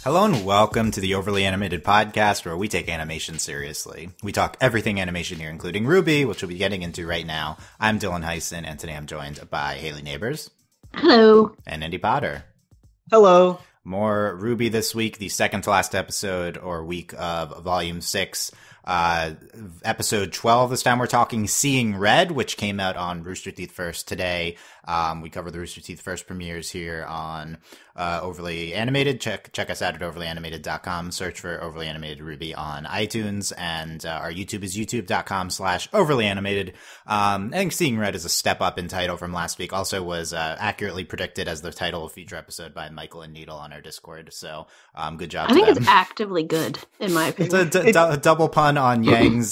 Hello and welcome to the Overly Animated Podcast, where we take animation seriously. We talk everything animation here, including RWBY, which we'll be getting into right now. I'm Dylan Hysen, and today I'm joined by Hayley Nabuurs. Hello. And Andy Potter. Hello. More RWBY this week, the second to last episode or week of Volume 6. Episode 12 this time. We're talking Seeing Red, which came out on Rooster Teeth First today. We cover the Rooster Teeth First premieres here on Overly Animated. Check us out at overlyanimated.com. Search for Overly Animated RWBY on iTunes, and our YouTube is youtube.com/overlyanimated. I think Seeing Red is a step up in title from last week. Also was accurately predicted as the title of feature episode by Michael and Needle on our Discord. So good job. I think it's actively good, in my opinion. It's a double pun on Yang's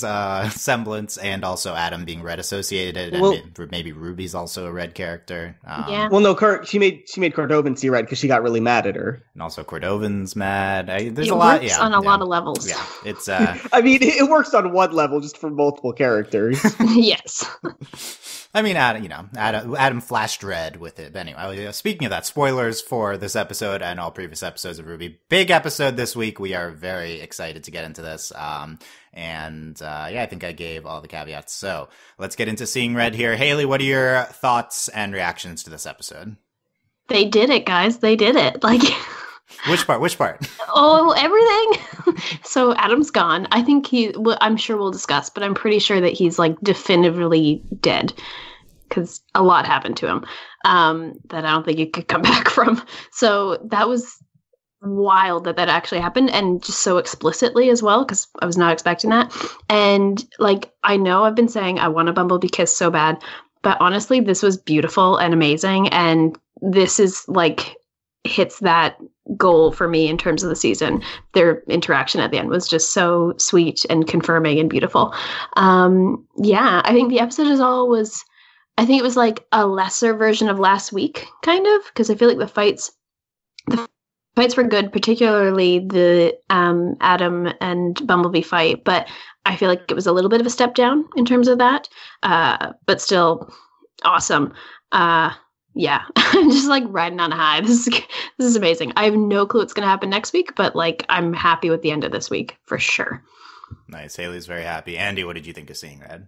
semblance and also Adam being red associated, and maybe Ruby's also a red character. Yeah. Well, no, she made Cordovan see red because she got really mad at her, and also Cordovan's mad. There's it a lot. Works on a lot of levels. Yeah, it's. I mean, it works on one level just for multiple characters. Yes. I mean, Adam flashed red with it. But anyway, speaking of that, spoilers for this episode and all previous episodes of RWBY. Big episode this week. We are very excited to get into this. I think I gave all the caveats. So let's get into Seeing Red here. Hayley, what are your thoughts and reactions to this episode? They did it, guys. They did it. Like, Which part? Oh, everything. So Adam's gone. I think I'm sure we'll discuss, but I'm pretty sure that he's like definitively dead because a lot happened to him that I don't think you could come back from. So that was wild that actually happened, and just so explicitly as well, because I was not expecting that. And like, I know I've been saying I want a Bumblebee kiss so bad, but honestly, this was beautiful and amazing, and this is like hits that goal for me in terms of the season. Their interaction at the end was just so sweet and confirming and beautiful. I think the episode I think it was like a lesser version of last week, kind of, because I feel like the fights were good, particularly the Adam and Bumblebee fight, but I feel like it was a little bit of a step down in terms of that, but still awesome. Yeah, I'm just like riding on a high. This is amazing. I have no clue what's going to happen next week, but like I'm happy with the end of this week for sure. Nice. Haley's very happy. Andy, what did you think of Seeing Red?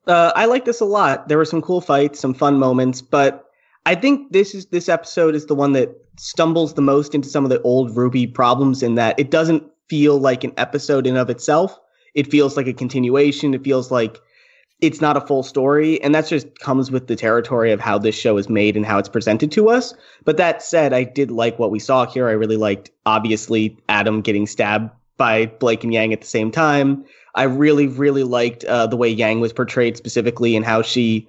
I like this a lot. There were some cool fights, some fun moments, but I think this episode is the one that stumbles the most into some of the old RWBY problems, in that it doesn't feel like an episode in of itself. It feels like a continuation. It feels like it's not a full story, and that just comes with the territory of how this show is made and how it's presented to us. But that said, I did like what we saw here. I really liked, obviously, Adam getting stabbed by Blake and Yang at the same time. I really, really liked the way Yang was portrayed specifically, and how she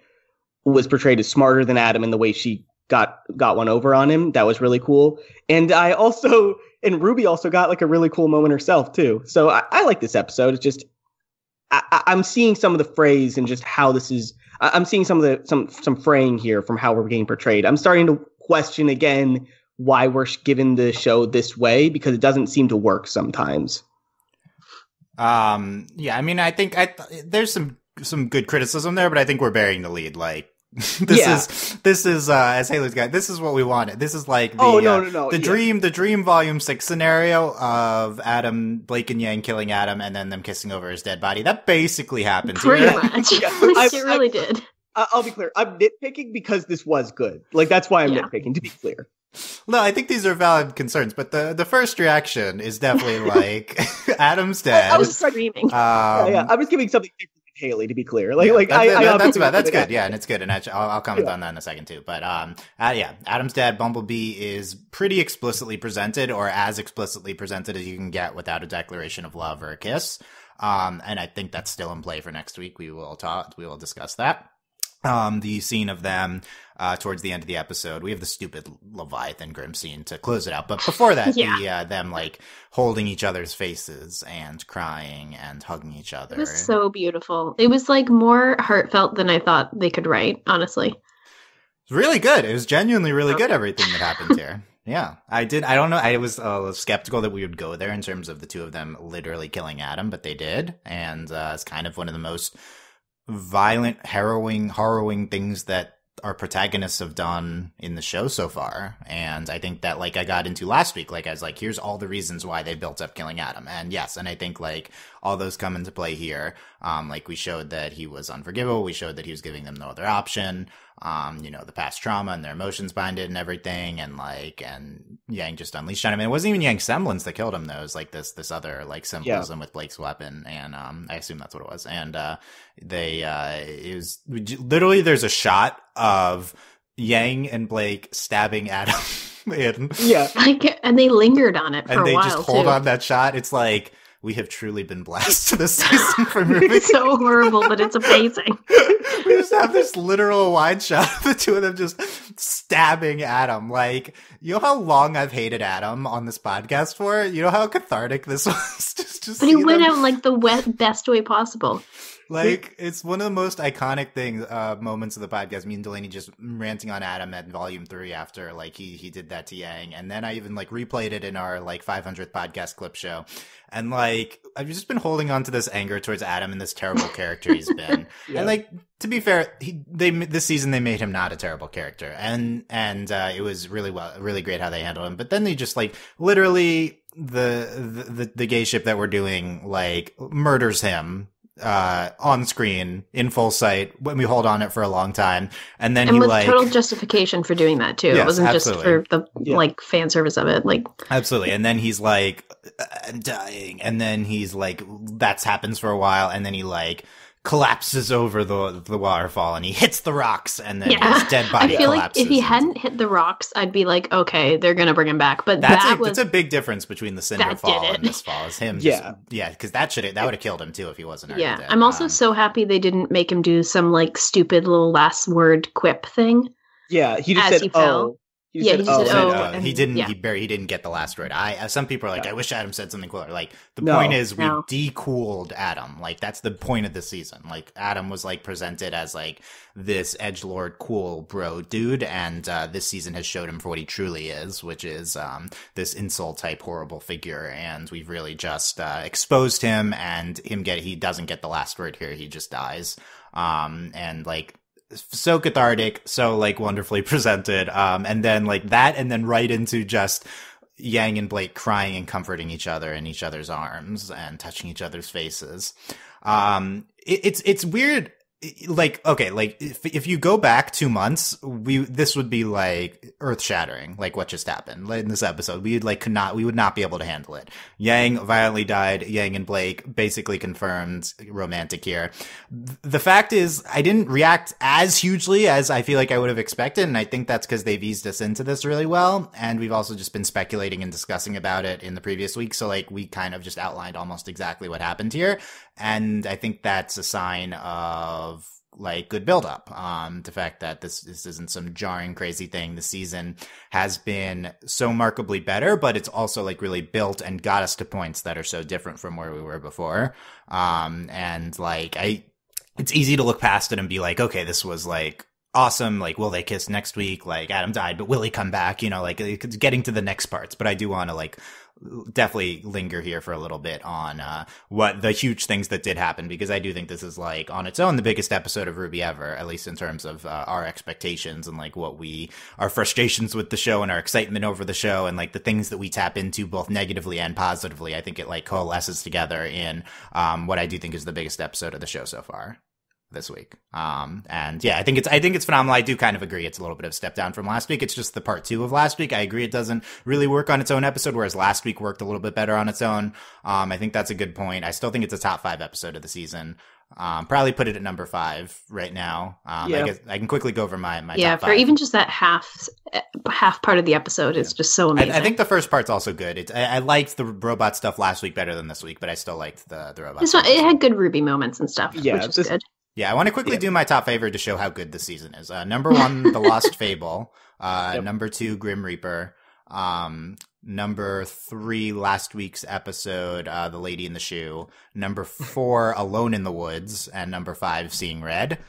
was portrayed as smarter than Adam, and the way she got one over on him. That was really cool. And RWBY also got like a really cool moment herself too. So I like this episode. It's just, I'm seeing some of the phrase and just how this is. I'm seeing some of some fraying here from how we're getting portrayed. I'm starting to question again why we're given the show this way, because it doesn't seem to work sometimes. I mean, I think there's some good criticism there, but I think we're bearing the lead. Like, this is as Haley's guy, this is what we wanted. This is like the dream volume 6 scenario of Blake and Yang killing Adam and then them kissing over his dead body. That basically happened. Pretty much. It really did. I'll be clear. I'm nitpicking because this was good. Like, that's why I'm nitpicking, to be clear. No, I think these are valid concerns, but the first reaction is definitely like Adam's dead. I was screaming. I was giving something different to Hayley, to be clear. That's good. Yeah, and it's good, and I'll comment on that in a second too. But Adam's dead. Bumblebee is pretty explicitly presented, or as explicitly presented as you can get without a declaration of love or a kiss. And I think that's still in play for next week. We will discuss that. The scene of them towards the end of the episode, we have the stupid Leviathan Grimm scene to close it out. But before that, them like holding each other's faces and crying and hugging each other. It was so beautiful. It was like more heartfelt than I thought they could write, honestly. It's really good. It was genuinely really good, everything that happened here. Yeah, I don't know. I was skeptical that we would go there in terms of the two of them literally killing Adam, but they did. And it's kind of one of the most violent, harrowing things that our protagonists have done in the show so far. And I think that, like, I got into last week, like, I was like, here's all the reasons why they built up killing Adam. And yes, and I think, like, all those come into play here. Like, we showed that he was unforgivable. We showed that he was giving them no other option. The past trauma and their emotions behind it and everything. And, like, and Yang just unleashed on him. And it wasn't even Yang's semblance that killed him, though. It was, like, this other, like, symbolism with Blake's weapon. And, I assume that's what it was. And, it was literally, there's a shot of Yang and Blake stabbing Adam in. Yeah. And they lingered on it for a while, and they just hold too. on that shot. It's like, we have truly been blessed this season for movies. It's so horrible, but it's amazing. We just have this literal wide shot of the two of them just stabbing Adam. Like, you know how long I've hated Adam on this podcast for? You know how cathartic this was? just but he went out in, like, the best way possible. Like, it's one of the most iconic things, moments of the podcast. Me and Delaney just ranting on Adam at volume 3 after, like, he did that to Yang. And then I even, like, replayed it in our, like, 500th podcast clip show. And, like, I've just been holding on to this anger towards Adam and this terrible character he's been. Yeah. And, like, to be fair, this season they made him not a terrible character. And it was really great how they handled him. But then they just, like, literally the gay ship that we're doing, like, murders him on screen in full sight when we hold on it for a long time, and then with like total justification for doing that too. Yes, it wasn't absolutely. Just for the like fan service of it, like absolutely. And then he's like, I'm dying, and then he's like, that happens for a while, and then he like collapses over the waterfall and he hits the rocks, and then his dead body collapses. I feel like if he hadn't hit the rocks, I'd be like, okay, they're gonna bring him back. But that's a big difference between the Cinder fall and this fall. Is him, because that would have killed him too if he wasn't already dead. I'm also so happy they didn't make him do some like stupid little last word quip thing. Yeah, he just said, "Oh." He didn't get the last word. Some people are like, I wish Adam said something cooler. Like, the point is, we de-cooled Adam. Like, that's the point of the season. Like, Adam was like presented as like this edgelord cool bro dude, and this season has showed him for what he truly is, which is this insult type horrible figure. And we've really just exposed him, and he doesn't get the last word here. He just dies. And like, so cathartic, so like wonderfully presented, and then like that, and then right into just Yang and Blake crying and comforting each other in each other's arms and touching each other's faces. It's weird. Like, okay, like if you go back 2 months, this would be like earth shattering, like what just happened in this episode. We would not be able to handle it. Yang violently died. Yang and Blake basically confirmed romantic here. The fact is, I didn't react as hugely as I feel like I would have expected, and I think that's because they've eased us into this really well, and we've also just been speculating and discussing about it in the previous week. So like, we kind of just outlined almost exactly what happened here. And I think that's a sign of like good buildup. The fact that this isn't some jarring, crazy thing. The season has been so remarkably better, but it's also like really built and got us to points that are so different from where we were before. And like, it's easy to look past it and be like, okay, this was like awesome. Like, will they kiss next week? Like, Adam died, but will he come back? You know, like it's getting to the next parts, but I do want to like definitely linger here for a little bit on what the huge things that did happen, because I do think this is like on its own the biggest episode of RWBY ever, at least in terms of our expectations and like our frustrations with the show and our excitement over the show and like the things that we tap into both negatively and positively. I think it like coalesces together in what I do think is the biggest episode of the show so far this week. And yeah, I think it's phenomenal. I do kind of agree. It's a little bit of a step down from last week. It's just the part 2 of last week. I agree. It doesn't really work on its own episode, whereas last week worked a little bit better on its own. I think that's a good point. I still think it's a top 5 episode of the season. Probably put it at number 5 right now. I guess I can quickly go over my top 5. For even just that half part of the episode is just so amazing. I think the first part's also good. I liked the robot stuff last week better than this week, but I still liked the robot stuff. It had good RWBY moments and stuff, which is good. Yeah, I want to quickly do my top favorite to show how good this season is. Number 1, The Lost Fable. Number 2, Grim Reaper. Number 3, last week's episode, The Lady in the Shoe. Number 4, Alone in the Woods. And number 5, Seeing Red.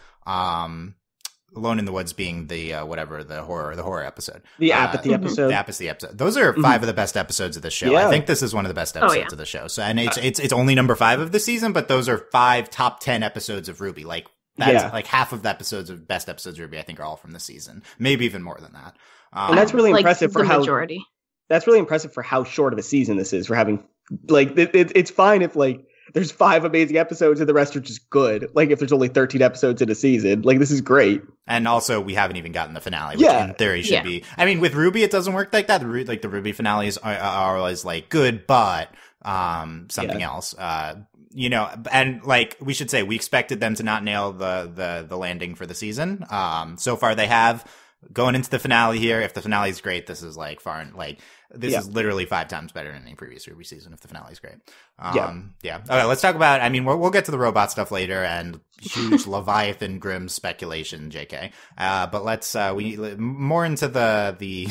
Alone in the Woods being the horror episode. The apathy episode. The apathy episode. Those are 5 of the best episodes of the show. Yeah. I think this is one of the best episodes of the show. So, and it's only number 5 of the season, but those are 5 top 10 episodes of RWBY. Like, That's like half of the best episodes of RWBY, I think, are all from the season. Maybe even more than that. And that's really impressive for how majority. That's really impressive for how short of a season this is. For having like it's fine if like there's 5 amazing episodes and the rest are just good. Like if there's only 13 episodes in a season, like this is great. And also we haven't even gotten the finale, which in theory should be. I mean, with RWBY, it doesn't work like that. The RWBY finales are always like good, but something else. You know, and like we should say, we expected them to not nail the landing for the season. So far they have. Going into the finale here, if the finale is great, this is like this is literally 5 times better than any previous RWBY season if the finale is great. Okay, let's talk about, I mean, we'll get to the robot stuff later and huge Leviathan Grimm speculation, JK. But let's, we more into the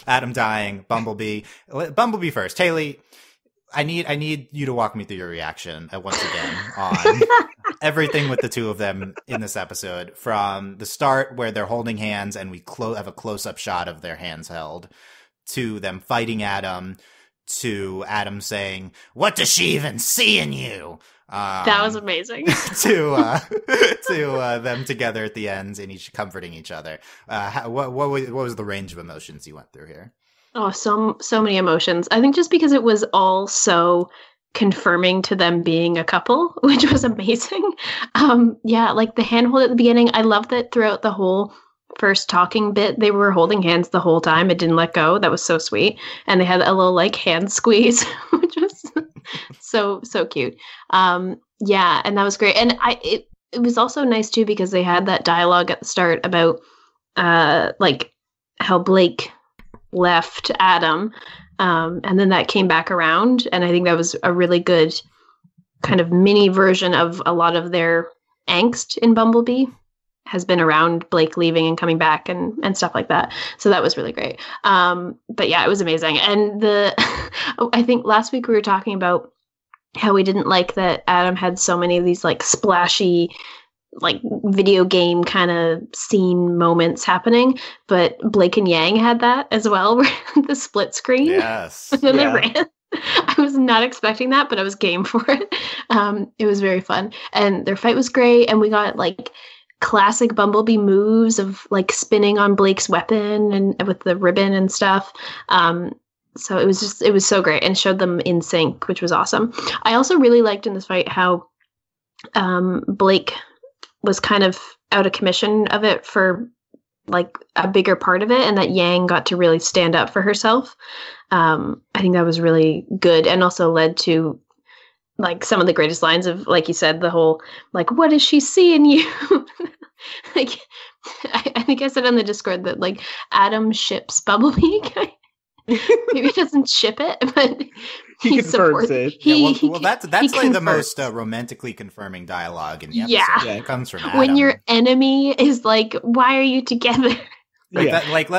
Adam dying, Bumblebee. Bumblebee first. Hayley, I need you to walk me through your reaction once again on everything with the two of them in this episode, from the start where they're holding hands and we have a close-up shot of their hands held, to them fighting Adam, to Adam saying, "What does she even see in you?" That was amazing. to them together at the ends and each comforting each other. What was the range of emotions you went through here? Oh, so many emotions. I think just because it was all so confirming to them being a couple, which was amazing. Like the handhold at the beginning. I love that throughout the whole first talking bit, they were holding hands the whole time. It didn't let go. That was so sweet. And they had a little like hand squeeze, which was so cute. And that was great. And it was also nice too, because they had that dialogue at the start about like how Blake left Adam, and then that came back around, and I think that was a really good kind of mini version of a lot of their angst in Bumblebee has been around Blake leaving and coming back and stuff like that. So that was really great. But yeah, it was amazing. And I think last week we were talking about how we didn't like that Adam had so many of these like splashy like video game kind of scene moments happening, but Blake and Yang had that as well, where the split screen. Yes. And then they ran. I was not expecting that, but I was game for it. It was very fun. And their fight was great. And we got like classic Bumblebee moves of like spinning on Blake's weapon and with the ribbon and stuff. So it was so great and showed them in sync, which was awesome. I also really liked in this fight how Blake was kind of out of commission of it for like a bigger part of it, and that Yang got to really stand up for herself. I think that was really good, and also led to like some of the greatest lines of, like you said, the whole like, "What does she see in you?" Like I think I said on the Discord that like Adam ships Bumblebee. Maybe he doesn't ship it, but he confirms it. That's like the most romantically confirming dialogue in the episode. Yeah, it comes from Adam. When your enemy is like, "Why are you together?" Like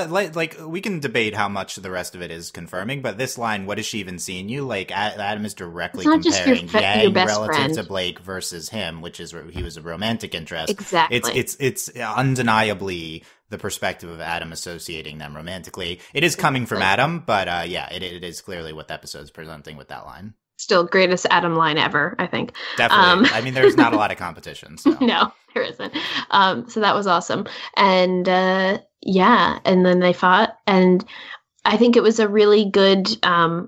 we can debate how much the rest of it is confirming, but this line, "What does she even see in you?" Like Adam is directly comparing Yang relative friend to Blake versus him, which is he was a romantic interest. Exactly. It's undeniably the perspective of Adam associating them romantically. It is coming from Adam, but it is clearly what the episode's presenting with that line. Still greatest Adam line ever, I think. Definitely. I mean, there's not a lot of competition. So. No, there isn't. So that was awesome. And and then they fought, and I think it was a really good I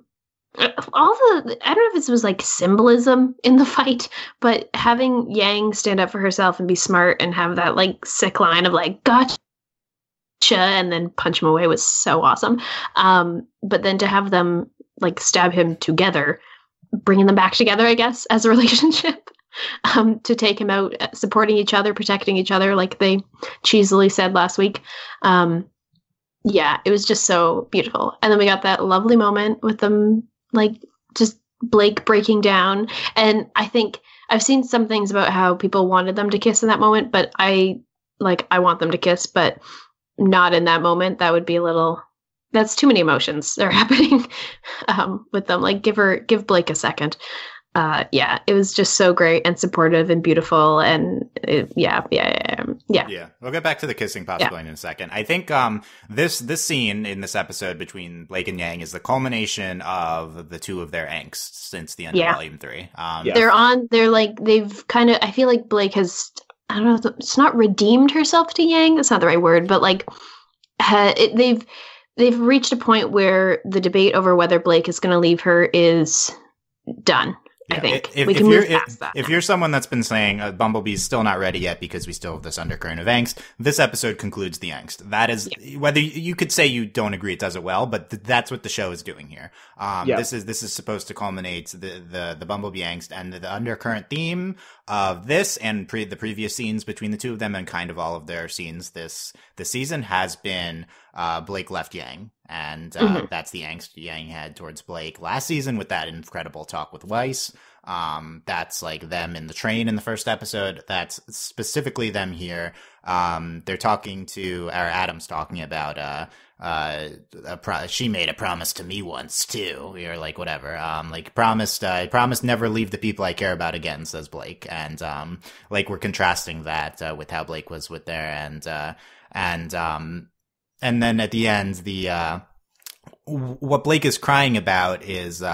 don't know if this was like symbolism in the fight, but having Yang stand up for herself and be smart and have that like sick line of like, "Gotcha," and then punch him away was so awesome. But then to have them like stab him together, bringing them back together, I guess, as a relationship, to take him out, supporting each other, protecting each other, like they cheesily said last week. It was just so beautiful. And then we got that lovely moment with them, like just Blake breaking down. And I think I've seen some things about how people wanted them to kiss in that moment, but I want them to kiss, but not in that moment. That would be that's too many emotions that are happening with them. Like give Blake a second. It was just so great and supportive and beautiful. And Yeah. We'll get back to the kissing possibly in a second. I think this scene in this episode between Blake and Yang is the culmination of the two of their angst since the end of Volume 3. They've kind of, I feel like Blake has I don't know, it's not redeemed herself to Yang. That's not the right word, but like they've reached a point where the debate over whether Blake is going to leave her is done. I think we can move past that. If you're someone that's been saying Bumblebee's still not ready yet because we still have this undercurrent of angst, this episode concludes the angst. That is, whether you could say you don't agree, it does it well, but that's what the show is doing here. This is supposed to culminate the Bumblebee angst, and the undercurrent theme of this and the previous scenes between the two of them, and kind of all of their scenes this season, has been Blake left Yang. And that's the angst Yang had towards Blake last season with that incredible talk with Weiss. That's like them in the train in the first episode. That's specifically them here. They're talking to, or Adam's talking about, she made a promise to me once too. You're like, whatever. I promised never leave the people I care about again, says Blake. And, like, we're contrasting that, with how Blake was with there. And then at the end, what Blake is crying about is,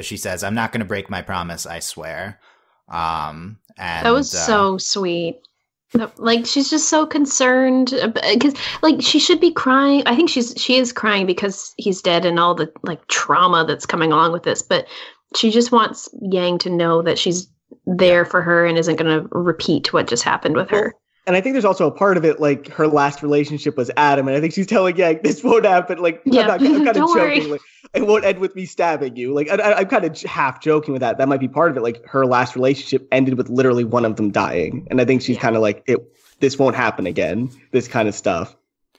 she says, "I'm not going to break my promise, I swear." And that was so sweet. Like, she's just so concerned because, like, she should be crying. I think she is crying because he's dead and all the like trauma that's coming along with this. But she just wants Yang to know that she's there for her and isn't going to repeat what just happened with her. And I think there's also a part of it, like, her last relationship was Adam, and I think she's telling Yang, this won't happen. Like, I'm kind of joking. Like, it won't end with me stabbing you. Like, I'm kind of half joking with that. That might be part of it. Like, her last relationship ended with literally one of them dying. And I think she's kind of like, this won't happen again, this kind of stuff.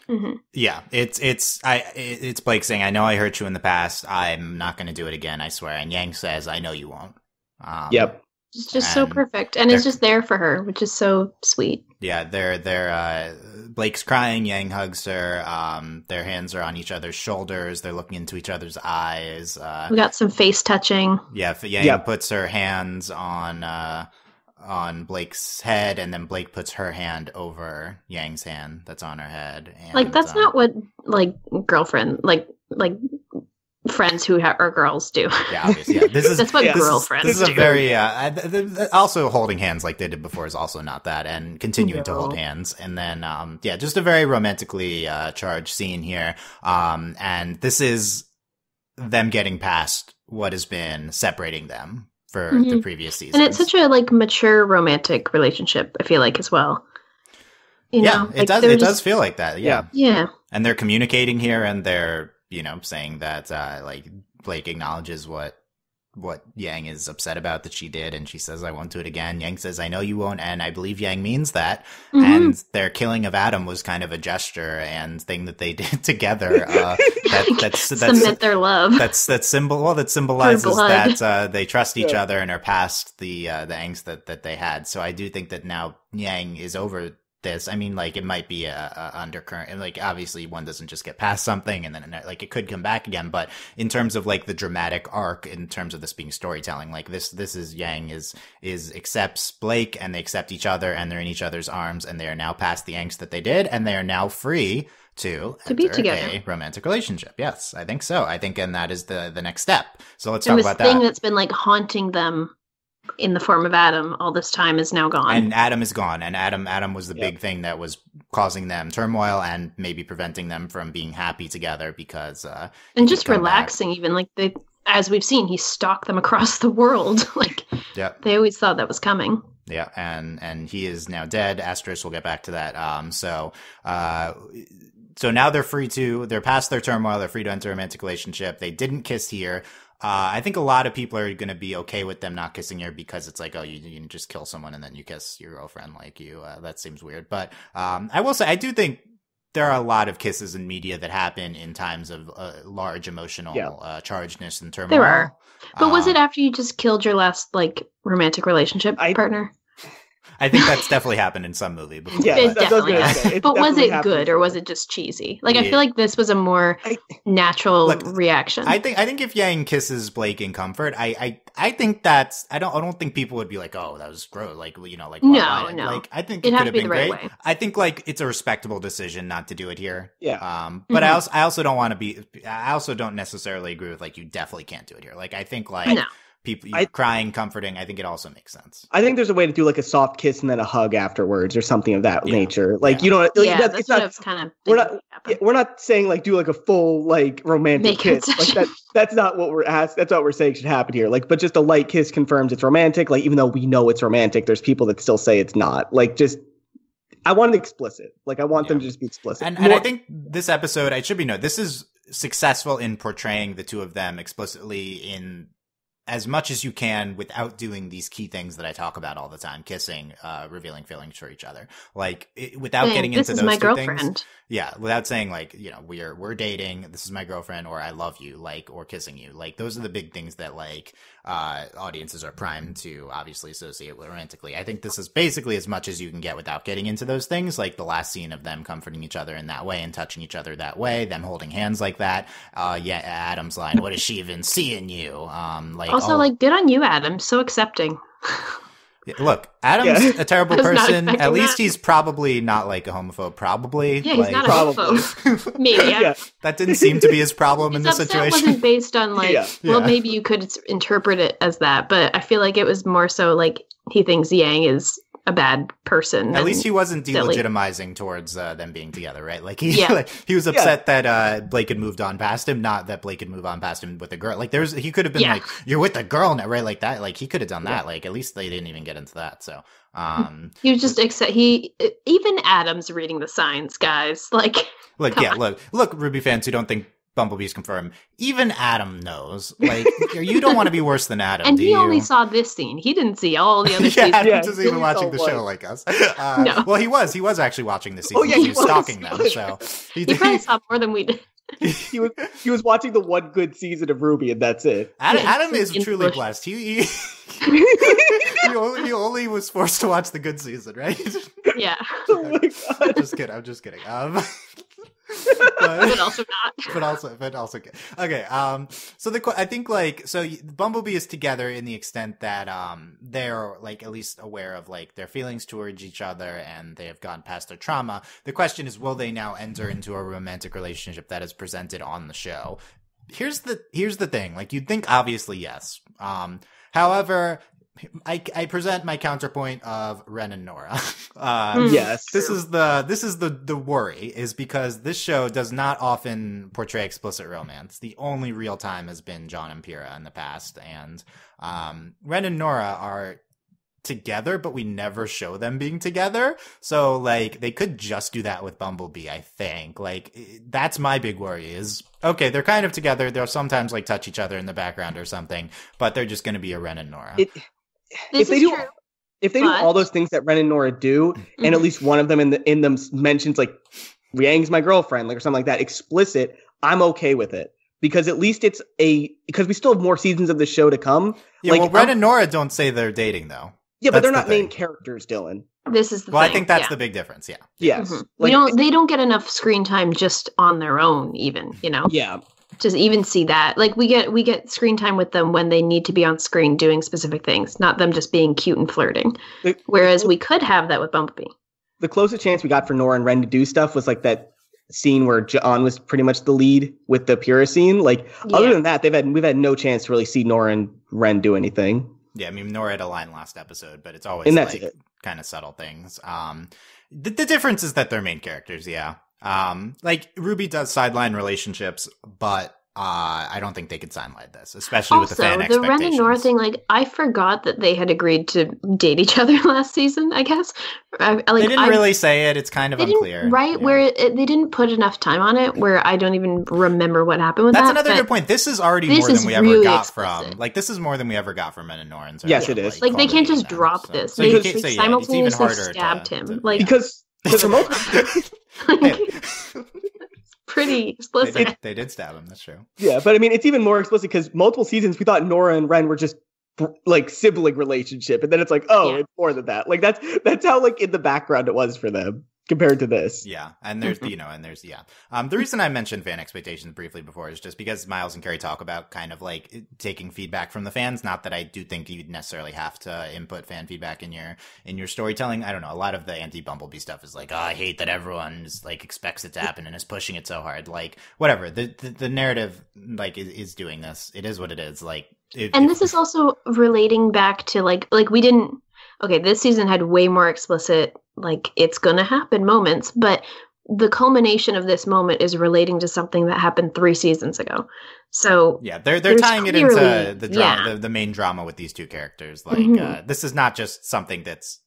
Mm-hmm. Yeah, it's Blake saying, "I know I hurt you in the past. I'm not going to do it again, I swear." And Yang says, "I know you won't." Yep. It's just so perfect, and it's just there for her, which is so sweet. Yeah, they're Blake's crying, Yang hugs her. Their hands are on each other's shoulders. They're looking into each other's eyes. We got some face touching. Yeah, Yang puts her hands on Blake's head, and then Blake puts her hand over Yang's hand that's on her head. And, like, that's not what like girlfriend like friends who are girls do. Yeah, obviously. Yeah. That's what girlfriends do. This is a very also holding hands like they did before is also not that, and continuing to hold hands. And then just a very romantically charged scene here. And this is them getting past what has been separating them for the previous season. And it's such a like mature romantic relationship, I feel like, as well. You know? It does. It does feel like that. Yeah. Yeah. And they're communicating here, and they're saying that like Blake acknowledges what Yang is upset about that she did, and she says, "I won't do it again." Yang says, "I know you won't," and I believe Yang means that. Mm-hmm. And their killing of Adam was kind of a gesture and thing that they did together. That's cement their love. That symbolizes that they trust each other and are past the angst that they had. So I do think that now Yang is over this. I mean, like, it might be a undercurrent, and like, obviously one doesn't just get past something and then like it could come back again, but in terms of like the dramatic arc, in terms of this being storytelling, like this is Yang is accepts Blake, and they accept each other, and they're in each other's arms, and they are now past the angst that they did, and they are now free to be together. A romantic relationship. Yes, I think so. And that is the next step. So let's talk about that. This thing that's been like haunting them in the form of Adam all this time is now gone. And Adam is gone. And Adam was the big thing that was causing them turmoil and maybe preventing them from being happy together, because and just relaxing back. Even like as we've seen, he stalked them across the world. Like, they always thought that was coming. Yeah, and he is now dead. Asterisk, we'll get back to that. So now they're past their turmoil, they're free to enter a romantic relationship. They didn't kiss here. I think a lot of people are going to be okay with them not kissing her, because it's like, oh, you just kill someone and then you kiss your girlfriend, like that seems weird. But I will say, I do think there are a lot of kisses in media that happen in times of large emotional chargedness and turmoil. There are. But was it after you just killed your last like romantic relationship partner? I think that's definitely happened in some movie before. Yeah, it definitely has. But was it good, or was it just cheesy? Like, I feel like this was a more natural reaction. I think if Yang kisses Blake in comfort, I think that's, I don't think people would be like, oh, that was gross. Like, like, no. Like, I think it could have been great. Way. I think like it's a respectable decision not to do it here. Yeah. But I also don't want to be. I also don't necessarily agree with like, you definitely can't do it here. Like, I think like. No. people crying, comforting. I think it also makes sense. I think there's a way to do like a soft kiss and then a hug afterwards or something of that nature. Like, you know, like, that's what I was kind of we're not saying like do like a full like romantic kiss. Like that's not what we're asked. That's not what we're saying should happen here. Like, but just a light kiss confirms it's romantic. Like, even though we know it's romantic, there's people that still say it's not. Like, just I want it explicit. Like, I want them to just be explicit. And I think this episode, it should be noted, this is successful in portraying the two of them explicitly in as much as you can without doing these key things that I talk about all the time, kissing, revealing feelings for each other. Like, without getting into those two things. Yeah, without saying like, you know, we're dating, this is my girlfriend, or I love you, like, or kissing you. Like, those are the big things that like audiences are primed to obviously associate with romantically. I think this is basically as much as you can get without getting into those things, like the last scene of them comforting each other in that way and touching each other that way, them holding hands like that. Adam's line, what is she even seeing you? Like, also, like, good on you, Adam, so accepting. Look, Adam's a terrible person. At least he's probably not like a homophobe. Probably. Yeah, he's not a homophobe. Maybe. That didn't seem to be his problem in this situation. It wasn't based on like, well, maybe you could interpret it as that, but I feel like it was more so like he thinks Yang is a bad person. At least he wasn't delegitimizing towards them being together, right? Like he was upset that Blake had moved on past him, not that Blake had moved on past him with a girl. Like he could have been like, you're with a girl now, right? Like that. Like he could have done that. Like at least they didn't even get into that. So he was just even Adam's reading the signs, guys. Like look, RWBY fans who don't think Bumblebee's confirmed. Even Adam knows. Like, you don't want to be worse than Adam. And he only saw this scene. He didn't see all the other scenes. Adam wasn't even watching the show like us. No. Well, he was. He was actually watching the season. He was stalking them. So he probably saw more than we did. He was watching the one good season of RWBY, and that's it. Adam is truly blessed. He only was forced to watch the good season, right? Yeah. Oh my God. I'm just kidding. But also not. But also good. Okay. So I think like, so Bumblebee is together in the extent that they're like at least aware of like their feelings towards each other and they have gone past their trauma. The question is, will they now enter into a romantic relationship that is presented on the show? Here's the thing. Like, you'd think obviously yes. However, I present my counterpoint of Ren and Nora. Yes, this is the worry, is because this show does not often portray explicit romance. The only real time has been John and Pyrrha in the past, and Ren and Nora are together, but we never show them being together. So like they could just do that with Bumblebee. I think like that's my big worry is, okay, they're kind of together. They'll sometimes like touch each other in the background or something, but they're just going to be a Ren and Nora. If they do all those things that Ren and Nora do, and at least one of them in them mentions like Yang's my girlfriend, like or something like that, explicit, I'm okay with it because at least because we still have more seasons of the show to come. Yeah, like, well, Ren and Nora don't say they're dating though. Yeah, but they're not main characters, Dylan. This is the thing. I think that's the big difference. Yeah. Yes. Like, they don't get enough screen time just on their own, even. You know. Yeah. Just even see that, like we get screen time with them when they need to be on screen doing specific things, not them just being cute and flirting. Whereas we could have that with Bumblebee. The closest chance we got for Nora and Ren to do stuff was like that scene where John was pretty much the lead with the Pyrrha scene. Like other than that, we've had no chance to really see Nora and Ren do anything. Yeah, I mean Nora had a line last episode, but it's always like kind of subtle things. The difference is that they're main characters. Yeah. Like RWBY does sideline relationships, but I don't think they could sideline this, especially with the fan expectations. Also, the Ren and Nora thing, like I forgot that they had agreed to date each other last season. I guess they didn't really say it. It's kind of unclear, right? Yeah. Where they didn't put enough time on it. Where I don't even remember what happened with that. That's another good point. This is already more than we ever got from. Like this is more than we ever got from Ren and Nora. Yes, it is. Like they can't just drop this. So they simultaneously stabbed him. Like because remote. Pretty explicit. They did stab him. That's true. Yeah, but I mean, it's even more explicit because multiple seasons we thought Nora and Ren were just like sibling relationship, and then it's like, it's more than that. Like that's how like in the background it was for them compared to this. Yeah, and there's the reason I mentioned fan expectations briefly before is just because Miles and Carrie talk about kind of like taking feedback from the fans. Not that I do think you'd necessarily have to input fan feedback in your storytelling. I don't know. A lot of the anti-Bumblebee stuff is like, I hate that everyone's like expects it to happen and is pushing it so hard. Like whatever. The narrative like is doing this. It is what it is. Like And this is also relating back to like we didn't. Okay, this season had way more explicit like it's gonna happen moments, but the culmination of this moment is relating to something that happened 3 seasons ago. So yeah, they're tying it into the main drama with these two characters. Like this is not just something that's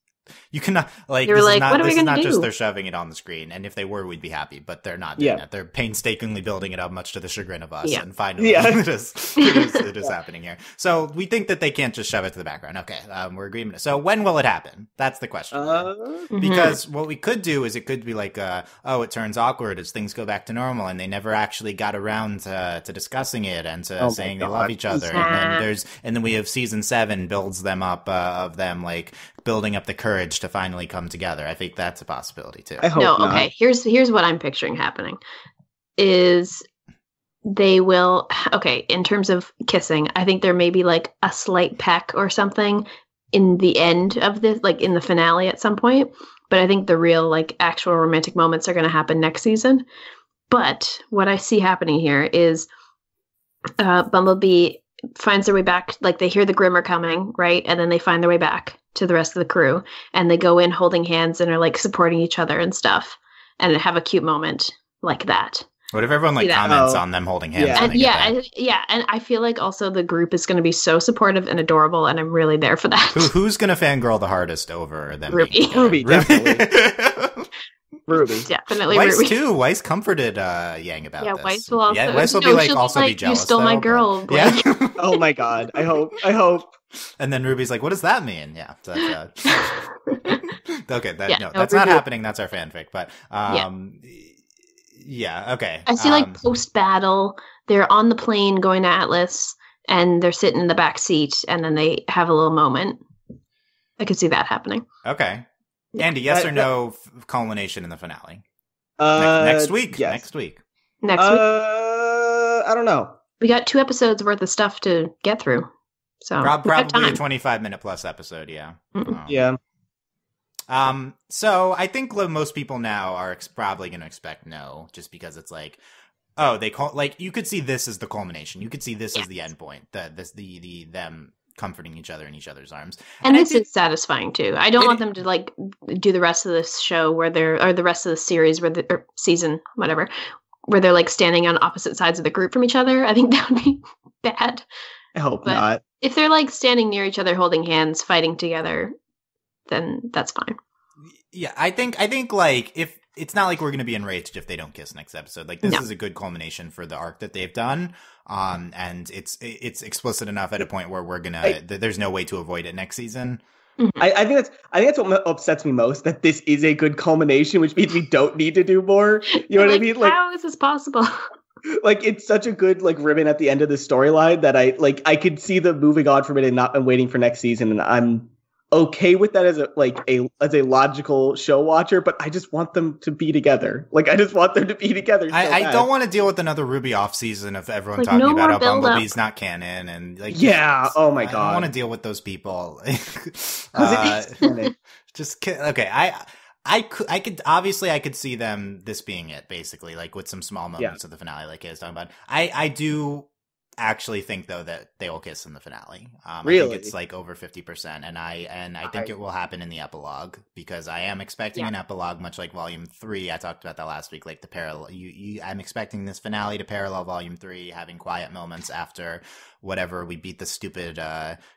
you cannot like. You're this like, is not, what are we this is gonna not just do? they're shoving it on the screen. And if they were, we'd be happy. But they're not doing it. They're painstakingly building it up, much to the chagrin of us. Yeah. And finally, it is happening here. So we think that they can't just shove it to the background. Okay, we're agreeing. So when will it happen? That's the question. Because what we could do is it could be like, it turns awkward as things go back to normal, and they never actually got around to discussing it and to saying they love each other. And then we have season 7 builds them up of them like building up the courage to finally come together. I think that's a possibility too. I hope not. Okay. Here's what I'm picturing happening is they will in terms of kissing, I think there may be like a slight peck or something in the end of this, like in the finale at some point. But I think the real like actual romantic moments are going to happen next season. But what I see happening here is Bumblebee finds their way back, like they hear the Grimm are coming, right? And then they find their way back to the rest of the crew, and they go in holding hands and are like supporting each other and stuff, and have a cute moment like that. What if everyone like comments on them holding hands? And I feel like also the group is going to be so supportive and adorable, and I'm really there for that. Who's going to fangirl the hardest over them? RWBY, definitely. RWBY. Definitely Weiss RWBY. too. Weiss comforted Yang about this. Weiss will also, Weiss will be also be jealous. You stole my girl. Yeah. Oh my god. I hope. And then Ruby's like, what does that mean? Yeah. So that's, okay. That's RWBY. not happening. That's our fanfic. But, yeah. Okay. I see like post battle, they're on the plane going to Atlas, and they're sitting in the back seat, and then they have a little moment. I could see that happening. Okay. Andy, yes or no culmination in the finale? Next week. Yes. Next week. I don't know. We got 2 episodes worth of stuff to get through. So probably a 25-minute plus episode, yeah. Yeah. So I think most people now are probably going to expect no, just because it's like, they call like you could see this as the culmination. You could see this as the end point. Them comforting each other in each other's arms, and this is satisfying too. I don't want them to like do the rest of this show or the rest of the series or season, whatever, where they're like standing on opposite sides of the group from each other. I think that would be bad. I hope not. If they're like standing near each other, holding hands, fighting together, then that's fine. Yeah, I think like if it's not like we're going to be enraged if they don't kiss next episode. Like this is a good culmination for the arc that they've done. And it's explicit enough at a point where we're gonna there's no way to avoid it next season. Mm-hmm. I think that's what upsets me most, that this is a good culmination, which means we don't need to do more. You know what I mean? Like, how is this possible? Like, it's such a good like ribbon at the end of the storyline that I could see them moving on from it and waiting for next season, and I'm okay with that as a logical show watcher, but I just want them to be together. Like, I just want them to be together. I don't want to deal with another RWBY off season of everyone talking about how Bumblebee's not canon and like oh my god, I don't want to deal with those people. Just okay. I could see them this being it, basically, like with some small moments of the finale, like I was talking about. I do actually think though that they will kiss in the finale. Really? I think it's like over 50%, and I think it will happen in the epilogue, because I am expecting an epilogue, much like Volume 3. I talked about that last week, like the parallel. I'm expecting this finale to parallel Volume 3, having quiet moments after whatever we beat the stupid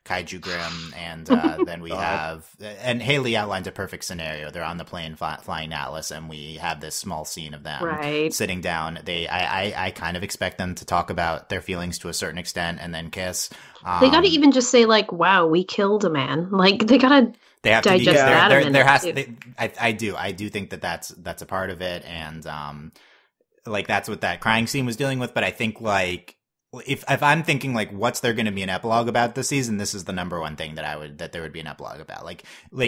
kaiju Grimm, and then we have, and Hayley outlines a perfect scenario. They're on the plane flying Atlas, and we have this small scene of them sitting down. I kind of expect them to talk about their feelings to a certain extent and then kiss. They gotta even just say like, wow, we killed a man. Like, they gotta have digest to that. There has I do think that's a part of it, and like that's what that crying scene was dealing with. But I think like, if I'm thinking like what's there going to be an epilogue about this season, this is the number one thing that there would be an epilogue about. Like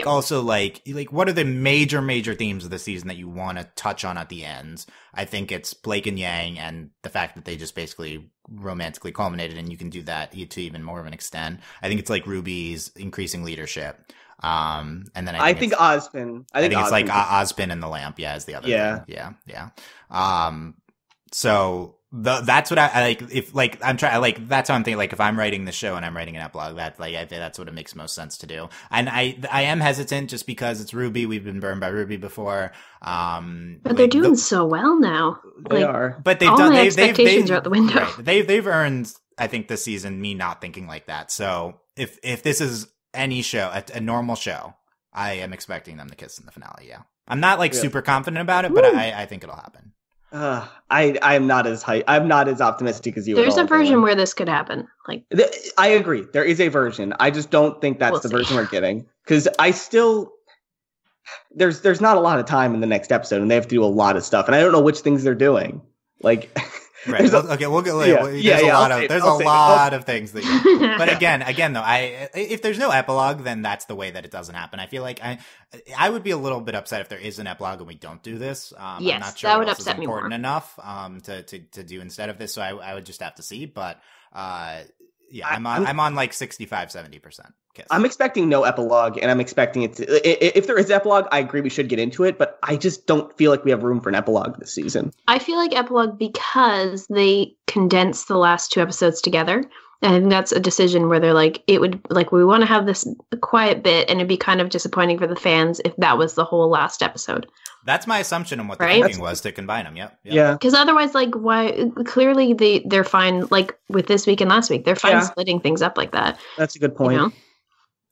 also like what are the major themes of the season that you want to touch on at the end? I think it's Blake and Yang, and the fact that they just basically romantically culminated, and you can do that to even more of an extent. I think it's like RWBY's increasing leadership. And then I think Ozpin. I think it's like Ozpin and the lamp. Yeah, is the other. Yeah. Thing. Yeah. So That's what I like. If like I'm trying, like that's how I'm thinking. Like if I'm writing the show and I'm writing an epilogue, that like I think that's what it makes most sense to do. And I am hesitant just because it's RWBY. We've been burned by RWBY before. But they're doing so well now. They are. But they've all done. my expectations are out the window. Right. They've earned, I think, this season me not thinking like that. So if this is any show, a normal show, I am expecting them to kiss in the finale. Yeah, I'm not like super confident about it, but I think it'll happen. I'm not as high. I'm not as optimistic as you. There's a version where this could happen. Like I agree. There is a version. I just don't think that's the version we're getting because I still there's not a lot of time in the next episode, and they have to do a lot of stuff, and I don't know which things they're doing. Like. Right. Okay. We'll get. There's a lot of things that. But again, though, if there's no epilogue, then that's the way that it doesn't happen. I feel like I would be a little bit upset if there is an epilogue and we don't do this. Yes, I'm not sure that would what else upset is me important more. enough to do instead of this. So I would just have to see. But I'm on like 65-70%. Kiss. I'm expecting no epilogue, and I'm expecting it to. If there is epilogue, I agree we should get into it, but I just don't feel like we have room for an epilogue this season. I feel like epilogue because they condensed the last 2 episodes together. And I think that's a decision where they're like, it would like we want to have this quiet bit, and it'd be kind of disappointing for the fans if that was the whole last episode. That's my assumption on what the thinking was to combine them. Yep. Yeah. Because otherwise, like, why? Clearly, they're fine. Like with this week and last week, they're fine splitting things up like that. That's a good point. You know?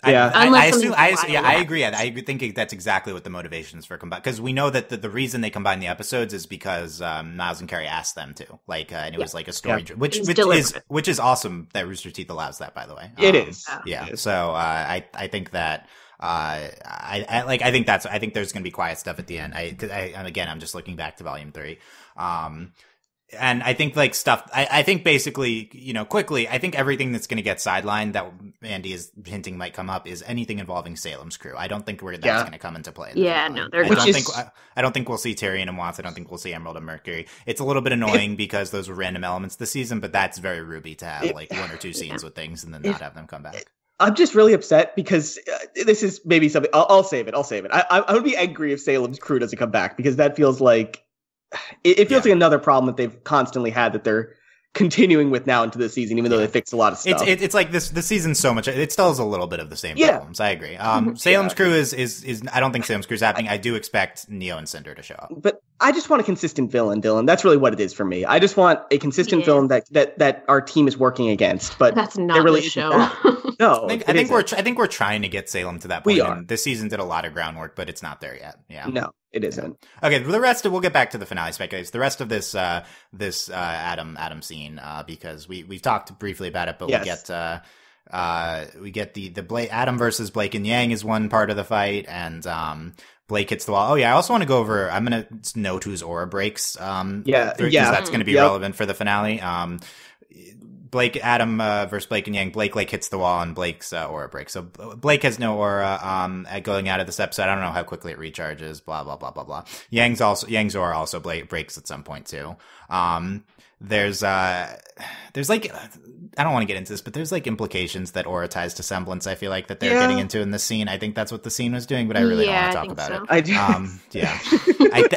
Yeah, I agree. I think that's exactly what the motivation is for combine, because we know that the reason they combine the episodes is because Niles and Carrie asked them to, like, and it was like a story, which is awesome that Rooster Teeth allows that, by the way. It is. Yeah. It is. So I think that I think there's going to be quiet stuff at the end. I'm just looking back to volume 3. And I think like stuff, I think basically, quickly, I think everything that's going to get sidelined that Andy is hinting might come up is anything involving Salem's crew. I don't think that's going to come into play. Yeah, no, I don't think we'll see Tyrion and Watts. I don't think we'll see Emerald and Mercury. It's a little bit annoying because those were random elements this season, but that's very RWBY to have like 1 or 2 scenes with things and then not have them come back. I'm just really upset because this is maybe something. I'll save it. I would be angry if Salem's crew doesn't come back because that feels like. It feels like another problem that they've constantly had that they're continuing with now into the season, even though they fixed a lot of stuff. It's like this season's so much. It still has a little bit of the same problems. I agree. Salem's crew is. I don't think Salem's crew is happening. I do expect Neo and Cinder to show up. But I just want a consistent villain, Dylan. That's really what it is for me. I just want a consistent villain that our team is working against. But that's not really the show. No, I think we're trying to get Salem to that point. And this season did a lot of groundwork, but it's not there yet. Yeah. No. It isn't. Okay, we'll get back to the finale speculations. The rest of this Adam scene, because we've talked briefly about it, but we get the Blake Adam versus Blake and Yang is one part of the fight, and Blake hits the wall. Oh yeah, I also want to go over. I'm gonna note whose aura breaks. Because that's going to be relevant for the finale. Adam versus Blake and Yang. Blake like hits the wall and Blake's aura breaks. So Blake has no aura going out of this episode. I don't know how quickly it recharges. Blah blah blah blah blah. Yang's aura also breaks at some point too. There's like I don't want to get into this, but there's like implications that aura ties to semblance. I feel like that they're getting into in this scene. I think that's what the scene was doing, but I really don't want to talk about it. I do. I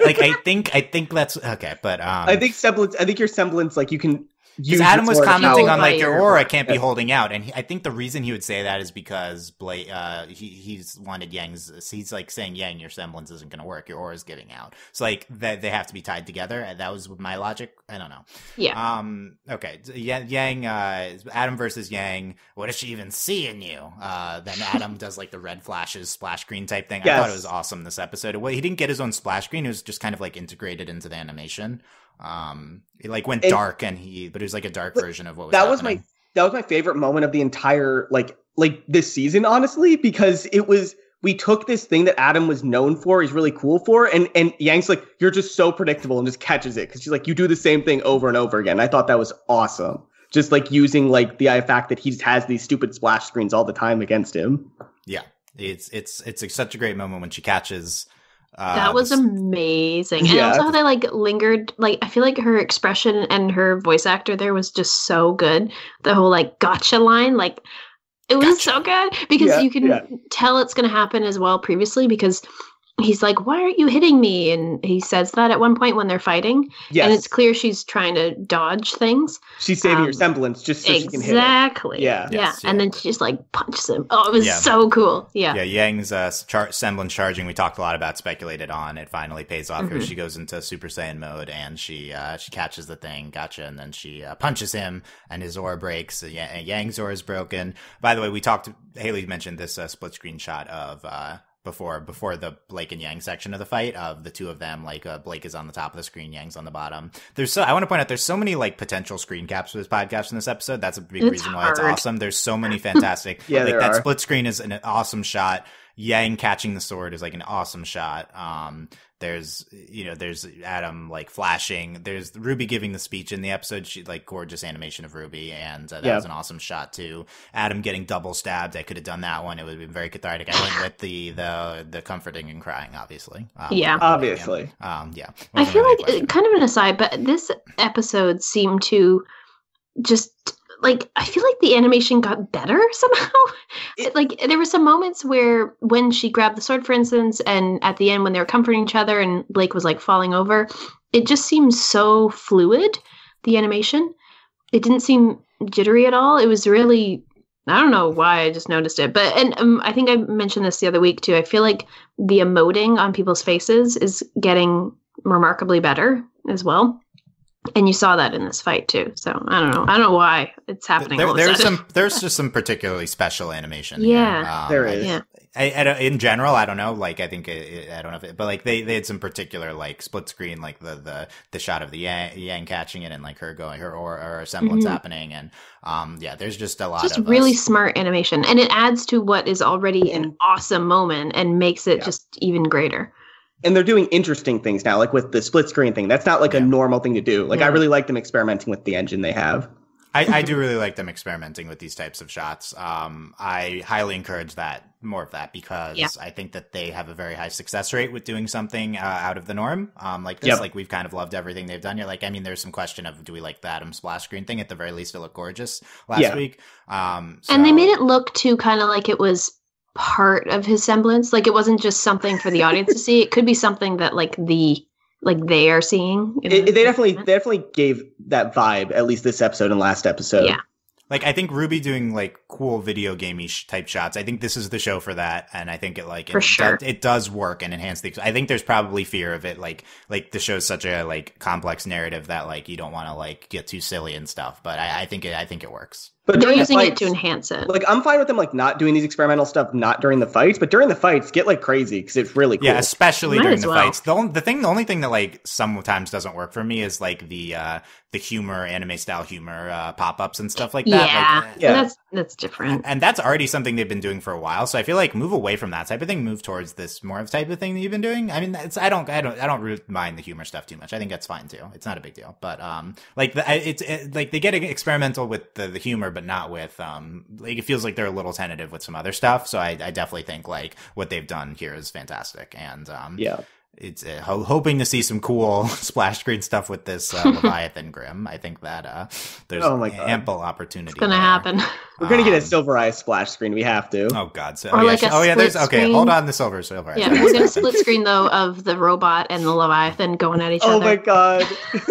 think that's okay, but I think semblance. I think your semblance, like you can. Because Adam was commenting on like your aura can't be holding out, and I think the reason he would say that is because Blake, he's wanted Yang's. He's like saying, Yang, your semblance isn't going to work. Your aura's giving out. So like they have to be tied together. That was my logic. I don't know. Yeah. Okay. Yang. Adam versus Yang. What does she even see in you? Then Adam does like the red flashes, splash screen type thing. I thought it was awesome this episode. He didn't get his own splash screen. It was just kind of like integrated into the animation. It like went dark but it was like a dark version of what was happening. That was my favorite moment of the entire like this season, honestly, because we took this thing that Adam was known for, he's really cool for, and Yang's like, you're just so predictable, and just catches it because she's like, you do the same thing over and over again. I thought that was awesome, just like using like the fact that he just has these stupid splash screens all the time against him. Yeah, it's such a great moment when she catches. That was amazing. And also how they like lingered, like I feel like her expression and her voice actor there was just so good. The whole like gotcha line, like it was so good because you can tell it's going to happen as well previously because he's like, why aren't you hitting me? And he says that at one point when they're fighting. Yes. And it's clear she's trying to dodge things. She's saving her semblance just so she can hit it. Exactly. Yeah. Yes, And then she just like punches him. Oh, it was so cool. Yeah. Yeah, Yang's semblance charging, we talked a lot about, speculated on. It finally pays off because she goes into Super Saiyan mode and she catches the thing, gotcha, and then she punches him and his Zora breaks. Yang's Zora is broken. By the way, Hayley mentioned this split screen shot of before the Blake and Yang section of the fight of the two of them. Like Blake is on the top of the screen, Yang's on the bottom. I want to point out there's so many like potential screen caps for this podcast in this episode. That's a big reason why it's awesome. There's so many fantastic. That split screen is an awesome shot. Yang catching the sword is like an awesome shot. There's Adam like flashing. There's RWBY giving the speech in the episode. She like gorgeous animation of RWBY, and that was an awesome shot too. Adam getting double stabbed. I could have done that one. It would have been very cathartic. I went with the comforting and crying, obviously. Obviously. I feel like kind of an aside, but this episode seemed to just like, I feel like the animation got better somehow. Like there were some moments where when she grabbed the sword, for instance, and at the end when they were comforting each other and Blake was like falling over, it just seems so fluid, the animation. It didn't seem jittery at all. It was really, I don't know why, I just noticed it. But I think I mentioned this the other week too. I feel like the emoting on people's faces is getting remarkably better as well. And you saw that in this fight too. So I don't know why it's happening. There's just some particularly special animation. Yeah, there is. Yeah. In general, I don't know. Like, I think I don't know if it, but like they had some particular like split screen, like the shot of the Yang catching it and like her going or semblance happening, and there's just a lot of really smart animation, and it adds to what is already an awesome moment and makes it just even greater. And they're doing interesting things now, like with the split screen thing. That's not like a normal thing to do. Like I really like them experimenting with the engine they have. I do really like them experimenting with these types of shots. I highly encourage more of that because I think that they have a very high success rate with doing something out of the norm. Like this, like we've kind of loved everything they've done here. Like, I mean, there's some question of, do we like the Adam splash screen thing? At the very least, it looked gorgeous last week. And they made it look too kind of like it was part of his semblance. Like it wasn't just something for the audience to see. It could be something that they are seeing. They definitely gave that vibe, at least this episode and last episode. Yeah. Like, I think RWBY doing like cool video gamey type shots, I think this is the show for that, and I think it does work and enhance the. I think there's probably fear of it, like the show's such a like complex narrative that like you don't want to like get too silly and stuff. But I think it works. But they're using it to enhance it. Like, I'm fine with them like not doing these experimental stuff, not during the fights, but during the fights, get like crazy because it's really cool. Yeah, especially during the fights. The only thing that like sometimes doesn't work for me is like the humor, anime style humor pop-ups and stuff like that. That's different. And that's already something they've been doing for a while. So I feel like move away from that type of thing, move towards this more of type of thing that you've been doing. I mean, I don't really mind the humor stuff too much. I think that's fine too. It's not a big deal. But like like they get experimental with the humor, but not with like it feels like they're a little tentative with some other stuff. So I definitely think like what they've done here is fantastic. And it's hoping to see some cool splash screen stuff with this Leviathan Grimm. I think that there's ample opportunity. It's gonna happen. We're gonna get a Silver Eyes splash screen. We have to. Oh God! So, there's okay. Hold on, the Silver Eyes. Yeah, we're gonna split screen though of the robot and the Leviathan going at each other. Oh my God!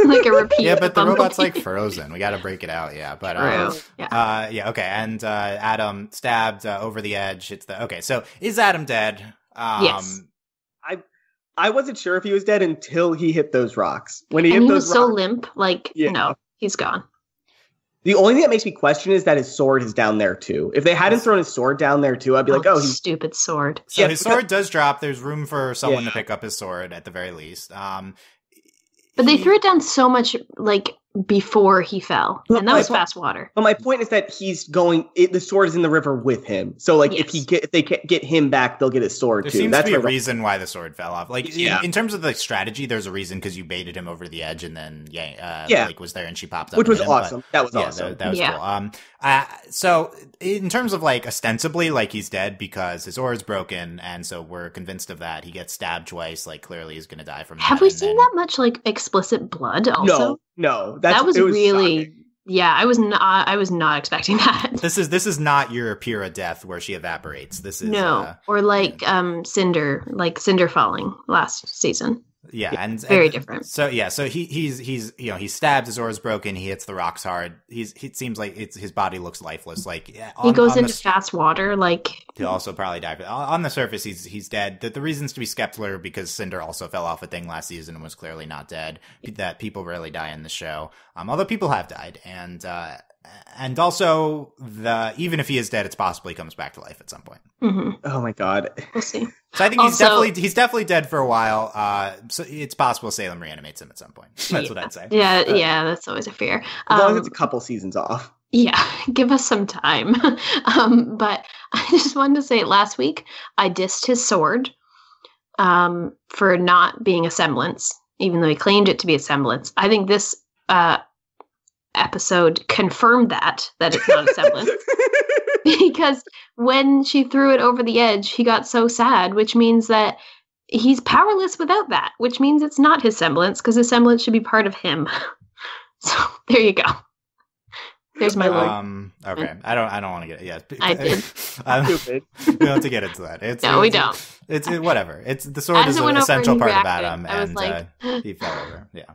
Like a repeat. Yeah, but the robot's like frozen. We got to break it out. Yeah, but okay. And Adam stabbed over the edge. So is Adam dead? Yes. I wasn't sure if he was dead until he hit those rocks. When he hit those rocks, so limp, no, he's gone. The only thing that makes me question is that his sword is down there too. If they hadn't thrown his sword down there too, I'd be like, he's stupid sword. So his sword does drop. There's room for someone to pick up his sword at the very least. But they threw it down so much, like, before he fell. And that was fast water. But my point is that he's going... the sword is in the river with him. So, like, if they get him back, they'll get his sword, there too. There seems to be a reason why the sword fell off. Like, in terms of the strategy, there's a reason, because you baited him over the edge, and then, Blake was there, and she popped up. Which was awesome. That was awesome. That was cool. So, in terms of, like, ostensibly, like, he's dead because his aura is broken, and so we're convinced of that. He gets stabbed twice, like, clearly he's gonna die from that. Have we seen that much, like, explicit blood also? No. That was really... shocking. Yeah, I was not expecting that. This is not your Pyrrha death where she evaporates. This is or like Cinder falling last season. Yeah, and very different. So he's he stabs, his aura's broken, he hits the rocks hard. It seems like his body looks lifeless. Like he goes into fast water. Like he'll also probably die. On the surface, he's dead. The reasons to be skeptical are because Cinder also fell off a thing last season and was clearly not dead. That people rarely die in the show, although people have died, and also even if he is dead, it's possible he comes back to life at some point. Mm-hmm. Oh my god, we'll see. So I think he's definitely dead for a while. So it's possible Salem reanimates him at some point. That's what I'd say. Yeah, that's always a fear. As long as it's a couple seasons off. Yeah, give us some time. But I just wanted to say, last week I dissed his sword for not being a semblance, even though he claimed it to be a semblance. I think this episode confirmed that it's not a semblance. Because when she threw it over the edge, he got so sad, which means that he's powerless without that, which means it's not his semblance, because his semblance should be part of him. So there you go. There's my word. Okay. I don't want to get it. Yeah. I did. Stupid. We don't have to get into that. No, we don't. It's whatever. It's the sword is an essential part of Adam, I was and like, he fell over. Yeah.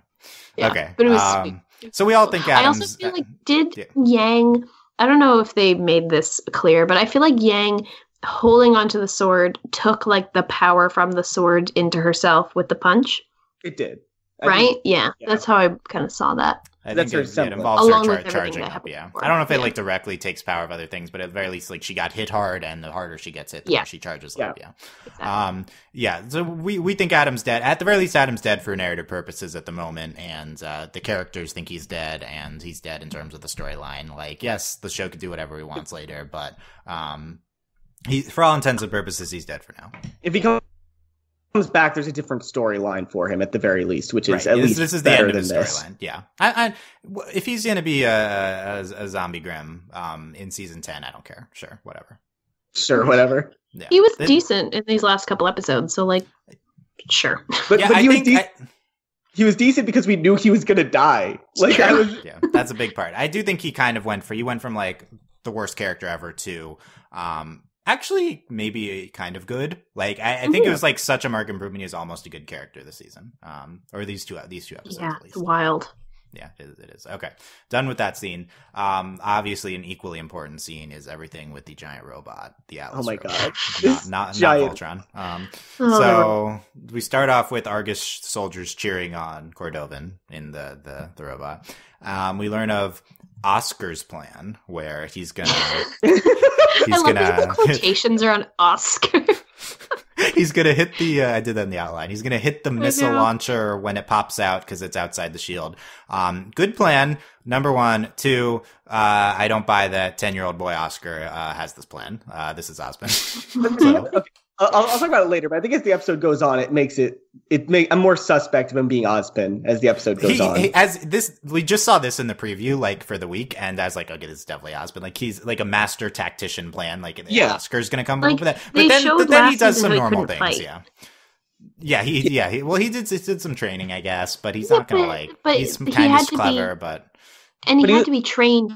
Okay. But it was sweet. So we all think Adam's. I also feel like Yang. I don't know if they made this clear, but I feel like Yang holding onto the sword took like the power from the sword into herself with the punch. It did. Right? Yeah. That's how I kind of saw that. I think it involves her charging up. Yeah. I don't know if it like directly takes power of other things, but at the very least, like she got hit hard, and the harder she gets hit, the more she charges up. Yeah. Exactly. So we think Adam's dead. At the very least, Adam's dead for narrative purposes at the moment, and the characters think he's dead, and he's dead in terms of the storyline. Like, yes, the show could do whatever he wants later, but for all intents and purposes, he's dead for now. If he comes back, there's a different storyline for him at the very least, which is at least this is the end of his storyline. Yeah, if he's going to be a zombie Grimm in season 10, I don't care. Sure, whatever. Yeah. He was decent in these last couple episodes, so like, sure. But he was decent because we knew he was going to die. Like yeah, that's a big part. I do think he kind of went from like the worst character ever to actually maybe kind of good. Like I think it was like such a marked improvement. He was almost a good character this season, or these two episodes. Yeah, at least. It's wild. Yeah, it is. Okay, done with that scene. Obviously, an equally important scene is everything with the giant robot, the Atlas. Oh my robot. god, not Voltron. So we start off with Argus soldiers cheering on Cordovan in the robot. We learn of Oscar's plan, where he's gonna. The quotations are on Oscar. He's gonna hit the. I did that in the outline. He's gonna hit the missile launcher when it pops out because it's outside the shield. Good plan. Number 1. 2. I don't buy that 10-year-old boy Oscar has this plan. This is Osmond. Okay. I'll talk about it later, but I think as the episode goes on, I'm more suspect of him being Ozpin as the episode goes on. We just saw this in the preview, like for the week, and I was like, okay, this is definitely Ozpin. Like he's like a master tactician plan. Like Oscar's gonna come up with that, but then he does some normal things. Fight. Yeah. He did some training, I guess, but he's not gonna he's kind of clever, and he had to be trained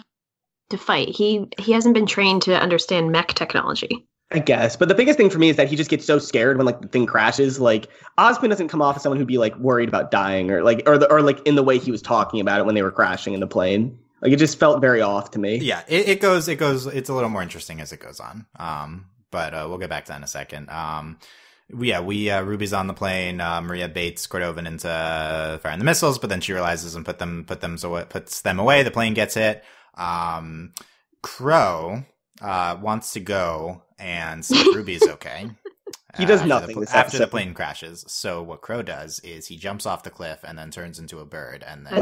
to fight. He hasn't been trained to understand mech technology. I guess, but the biggest thing for me is that he just gets so scared when like the thing crashes. Like Ozpin doesn't come off as someone who'd be like worried about dying or like in the way he was talking about it when they were crashing in the plane. Like it just felt very off to me. Yeah, it goes. It's a little more interesting as it goes on. But we'll get back to that in a second. Ruby's on the plane. Maria baits Cordovan into firing the missiles, but then she realizes and puts them away. The plane gets hit. Crow wants to go and see if Ruby's okay. He does nothing after the plane crashes. So what Crow does is he jumps off the cliff and then turns into a bird. And then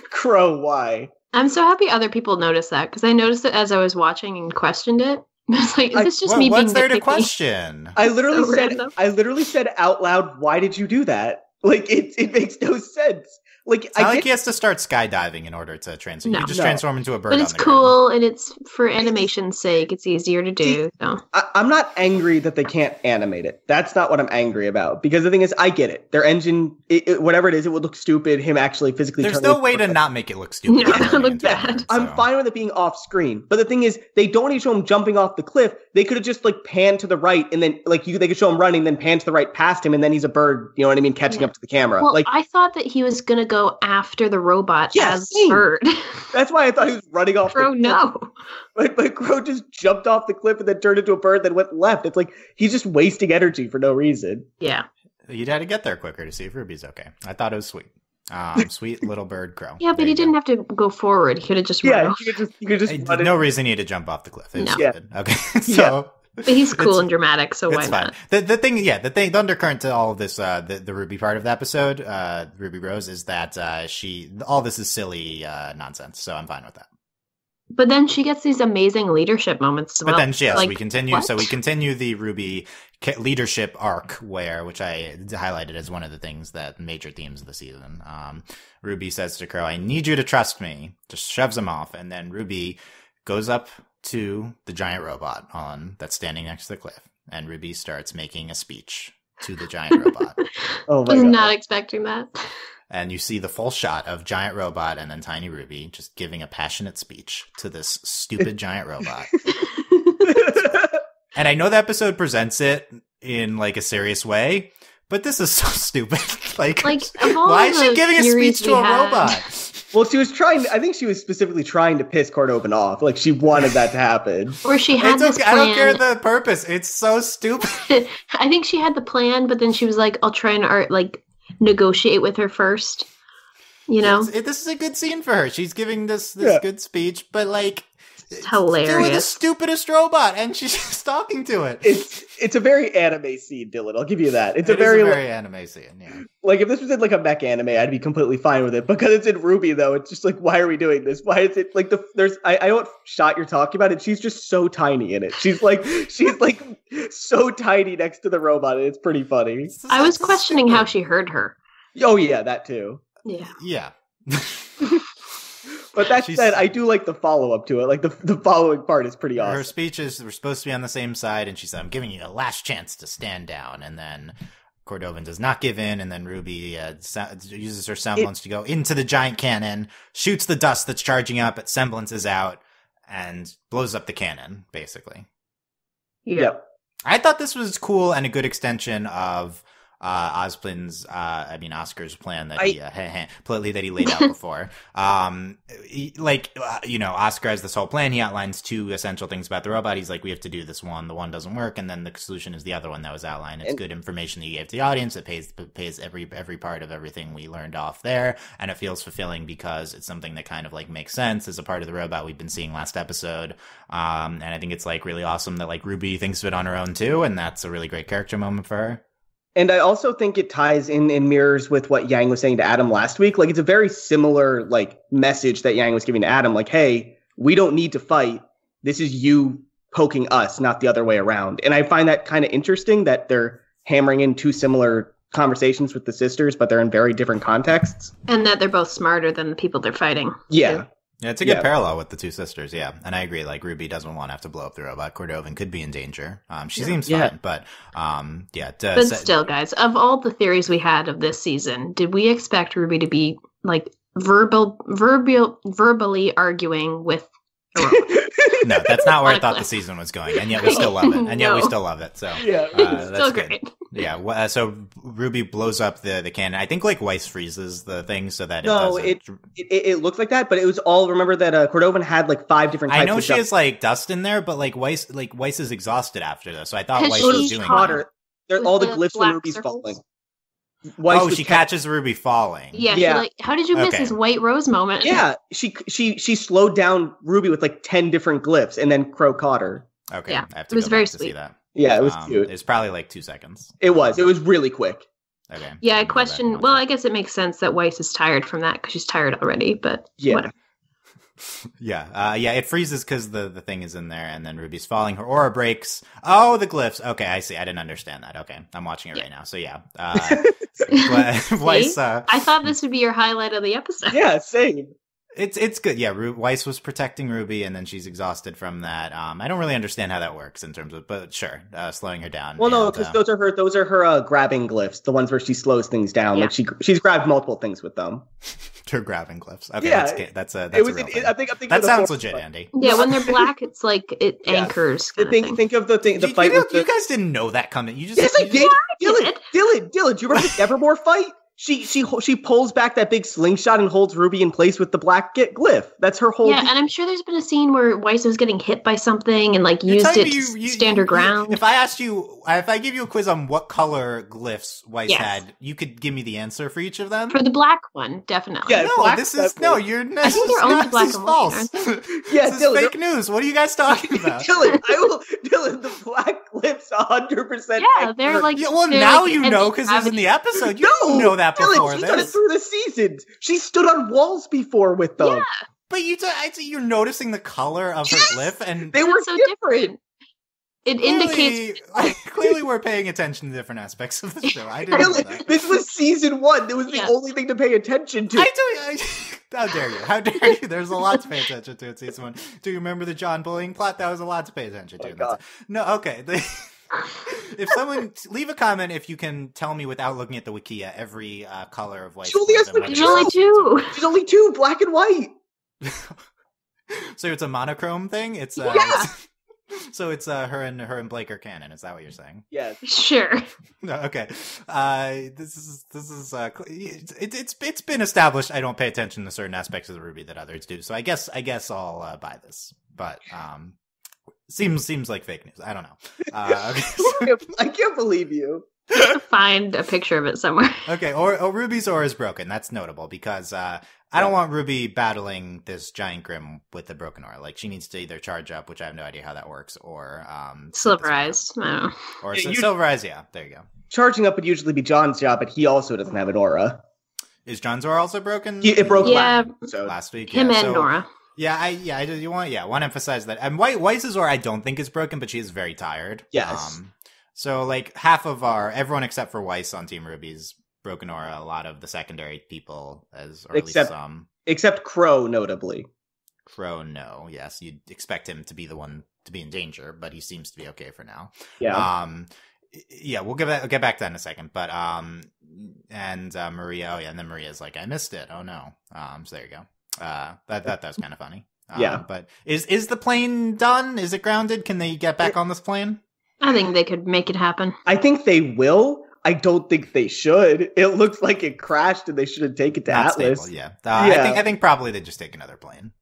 Crow, why? I'm so happy other people noticed that because I noticed it as I was watching and questioned it. I was like, is this just me being what's there nitpicky? to question? I literally said out loud, why did you do that? Like it makes no sense. Like, It's not like he has to start skydiving in order to transform. You can just transform into a bird. But it's cool, and it's for animation's sake. It's easier to do. So. I'm not angry that they can't animate it. That's not what I'm angry about. Because the thing is, I get it. Their engine, whatever it is, it would look stupid. Him actually physically. There's no way to not make it look stupid. No, it would look bad. I'm fine with it being off screen, but the thing is, they don't even show him jumping off the cliff. They could have just like panned to the right, and then like they could show him running, then pan to the right past him, and then he's a bird. You know what I mean, catching up to the camera. Well, like I thought that he was gonna go after the robot as a bird. That's why I thought he was running off. Crow, no. But Crow just jumped off the cliff and then turned into a bird, then went left. It's like he's just wasting energy for no reason. Yeah. You'd had to get there quicker to see if Ruby's okay. I thought it was sweet. Sweet little bird Crow. Yeah, but he didn't have to go forward. He could have just run off. You could just run no reason he had to jump off the cliff. No. Okay, so... But he's cool and dramatic, so why not? The undercurrent to all of this, the RWBY part of the episode, RWBY Rose, is that all this is silly nonsense, so I'm fine with that. But then she gets these amazing leadership moments as well. But then, yes, like, we continue. what? So we continue the RWBY leadership arc, which I highlighted as one of the things that major themes of the season. RWBY says to Crow, "I need you to trust me." Just shoves him off, and then RWBY goes up to the giant robot that's standing next to the cliff, and RWBY starts making a speech to the giant robot. Oh my I was God. not expecting that. And you see the full shot of giant robot and then tiny RWBY just giving a passionate speech to this stupid giant robot. And I know the episode presents it in like a serious way, but this is so stupid. like of all why is she the giving a series speech to a robot? Well, I think she was specifically trying to piss Cordova off. Like, she wanted that to happen. Or she had It's this okay. plan. I don't care the purpose. It's so stupid. I think she had the plan, but then she was like, I'll try and negotiate with her first. You know? This is a good scene for her. She's giving this good speech, but like... It's hilarious. Doing the stupidest robot, and she's just talking to it. It's a very anime scene, Dylan. I'll give you that. It's a very anime scene, yeah. Like, if this was in like a mech anime, I'd be completely fine with it. Because it's in RWBY, though, it's just like, why are we doing this? Why is it like I know what shot you're talking about, and she's just so tiny in it. She's like so tiny next to the robot, and it's pretty funny. I was questioning how she heard her. Oh yeah, that too. Yeah. Yeah. But that said, I do like the follow-up to it. Like, the following part is pretty awesome. Her speeches were supposed to be on the same side, and she said, "I'm giving you a last chance to stand down." And then Cordovan does not give in, and then RWBY uses her semblance to go into the giant cannon, shoots the dust that's charging up, its semblance is out, and blows up the cannon, basically. Yep. I thought this was cool and a good extension of Oscar's plan that he laid out before. Oscar has this whole plan. He outlines two essential things about the robot. He's like, we have to do this one. The one doesn't work, and then the solution is the other one that was outlined. It's good information that you gave to the audience. It pays every part of everything we learned off there, and it feels fulfilling because it's something that kind of like makes sense as a part of the robot we've been seeing last episode. And I think it's like really awesome that like RWBY thinks of it on her own too, and that's a really great character moment for her. And I also think it ties in and mirrors with what Yang was saying to Adam last week. Like, it's a very similar, like, message that Yang was giving to Adam. Like, hey, we don't need to fight. This is you poking us, not the other way around. And I find that kind of interesting that they're hammering in two similar conversations with the sisters, but they're in very different contexts. And that they're both smarter than the people they're fighting. Yeah. Yeah, it's a good parallel with the two sisters, yeah. And I agree, like, RWBY doesn't want to have to blow up the robot. Cordovan could be in danger. She seems fine, but, But still, guys, of all the theories we had of this season, did we expect RWBY to be, like, verbally arguing with a robot? No, that's not where I thought the season was going, and yet we still love it. And yet we still love it, so that's still good. Great. Yeah, so RWBY blows up the cannon. I think like Weiss freezes the thing so that it looks like that, but it was all, remember that Cordovan had like 5 different types I know of she has like dust in there, but like Weiss is exhausted after this, so I thought Weiss was doing that. All the glyphs when RWBY's circles? falling. She catches RWBY falling. Yeah. Like, how did you miss this White Rose moment? Yeah, she slowed down RWBY with like 10 different glyphs, and then Crow caught her. Okay, yeah, I have to it was go very back to sweet. see that. Yeah, it was cute. It was probably like 2 seconds. It was really quick. Okay. Yeah, I question. Well, I guess it makes sense that Weiss is tired from that because she's tired already. But yeah. Whatever. Yeah, it freezes because the thing is in there, and then Ruby's falling. Her aura breaks. Oh, the glyphs. Okay, I see. I didn't understand that. Okay, I'm watching it right now. So yeah, Weiss. I thought this would be your highlight of the episode. Yeah, same. It's good. Yeah, Weiss was protecting Ruby, and then she's exhausted from that. I don't really understand how that works in terms of, but sure, slowing her down. Well, no, because those are her grabbing glyphs, the ones where she slows things down. Yeah. Like she's grabbed multiple things with them. Her grabbing glyphs. Okay, yeah, that's a real thing. I think that sounds legit, Andy. Yeah, when they're black, it's like it anchors. Think of the thing. The fight. You guys didn't know that coming. You just yes, I did. Dylan, do you remember the Evermore fight? She pulls back that big slingshot and holds Ruby in place with the black glyph. That's her whole. Yeah, and I'm sure there's been a scene where Weiss was getting hit by something and like used it to stand her ground. If I give you a quiz on what color glyphs Weiss had, you could give me the answer for each of them. For the black one, definitely. Yeah, no, this is you're. I think they're only black and false. Yeah, this is fake news. What are you guys talking about? Dylan, the black glyphs 100%. Yeah, they're like. Yeah, well, now you know because it was in the episode. You didn't know that before. She's done it through the seasons. She stood on walls before with them. Yeah. But you're noticing the color of her glyph, and they were so different. It indicates clearly we're paying attention to different aspects of the show. I didn't know that. This was season 1. It was the only thing to pay attention to. How dare you? How dare you? There's a lot to pay attention to in season 1. Do you remember the John bullying plot? That was a lot to pay attention to. No, okay. If someone leave a comment if you can tell me without looking at the Wikia every color of Weiss. There's only two. There's only two, black and white. So it's a monochrome thing. It's so it's her and Blake are canon. Is that what you're saying? Yes. Sure. No, okay. This is it's been established. I don't pay attention to certain aspects of the RWBY that others do. So I guess I'll buy this. But seems like fake news. I don't know. Okay. I can't believe you. Find a picture of it somewhere. Okay, or Ruby's aura is broken. That's notable because I don't want RWBY battling this giant Grimm with the broken aura. Like she needs to either charge up, which I have no idea how that works, or silverize. I don't know. Or silverize. Yeah, there you go. Charging up would usually be John's job, but he also doesn't have an aura. Is John's aura also broken? It broke last week. Him and Nora. You want to emphasize that. And Weiss's aura I don't think is broken, but she is very tired. Yes. So like half of everyone except for Weiss on Team RWBY's broken aura. A lot of the secondary people, at least some, except Crow, notably. Crow, no, yes, you'd expect him to be the one to be in danger, but he seems to be okay for now. Yeah. Yeah, we'll get back to that in a second. But and Maria, and then Maria's like, I missed it. Oh no. So there you go. That was kind of funny. Yeah. But is the plane done? Is it grounded? Can they get back on this plane? I think they could make it happen. I think they will. I don't think they should. It looks like it crashed and they should have taken it to Atlas. Stable, yeah. I think probably they just take another plane.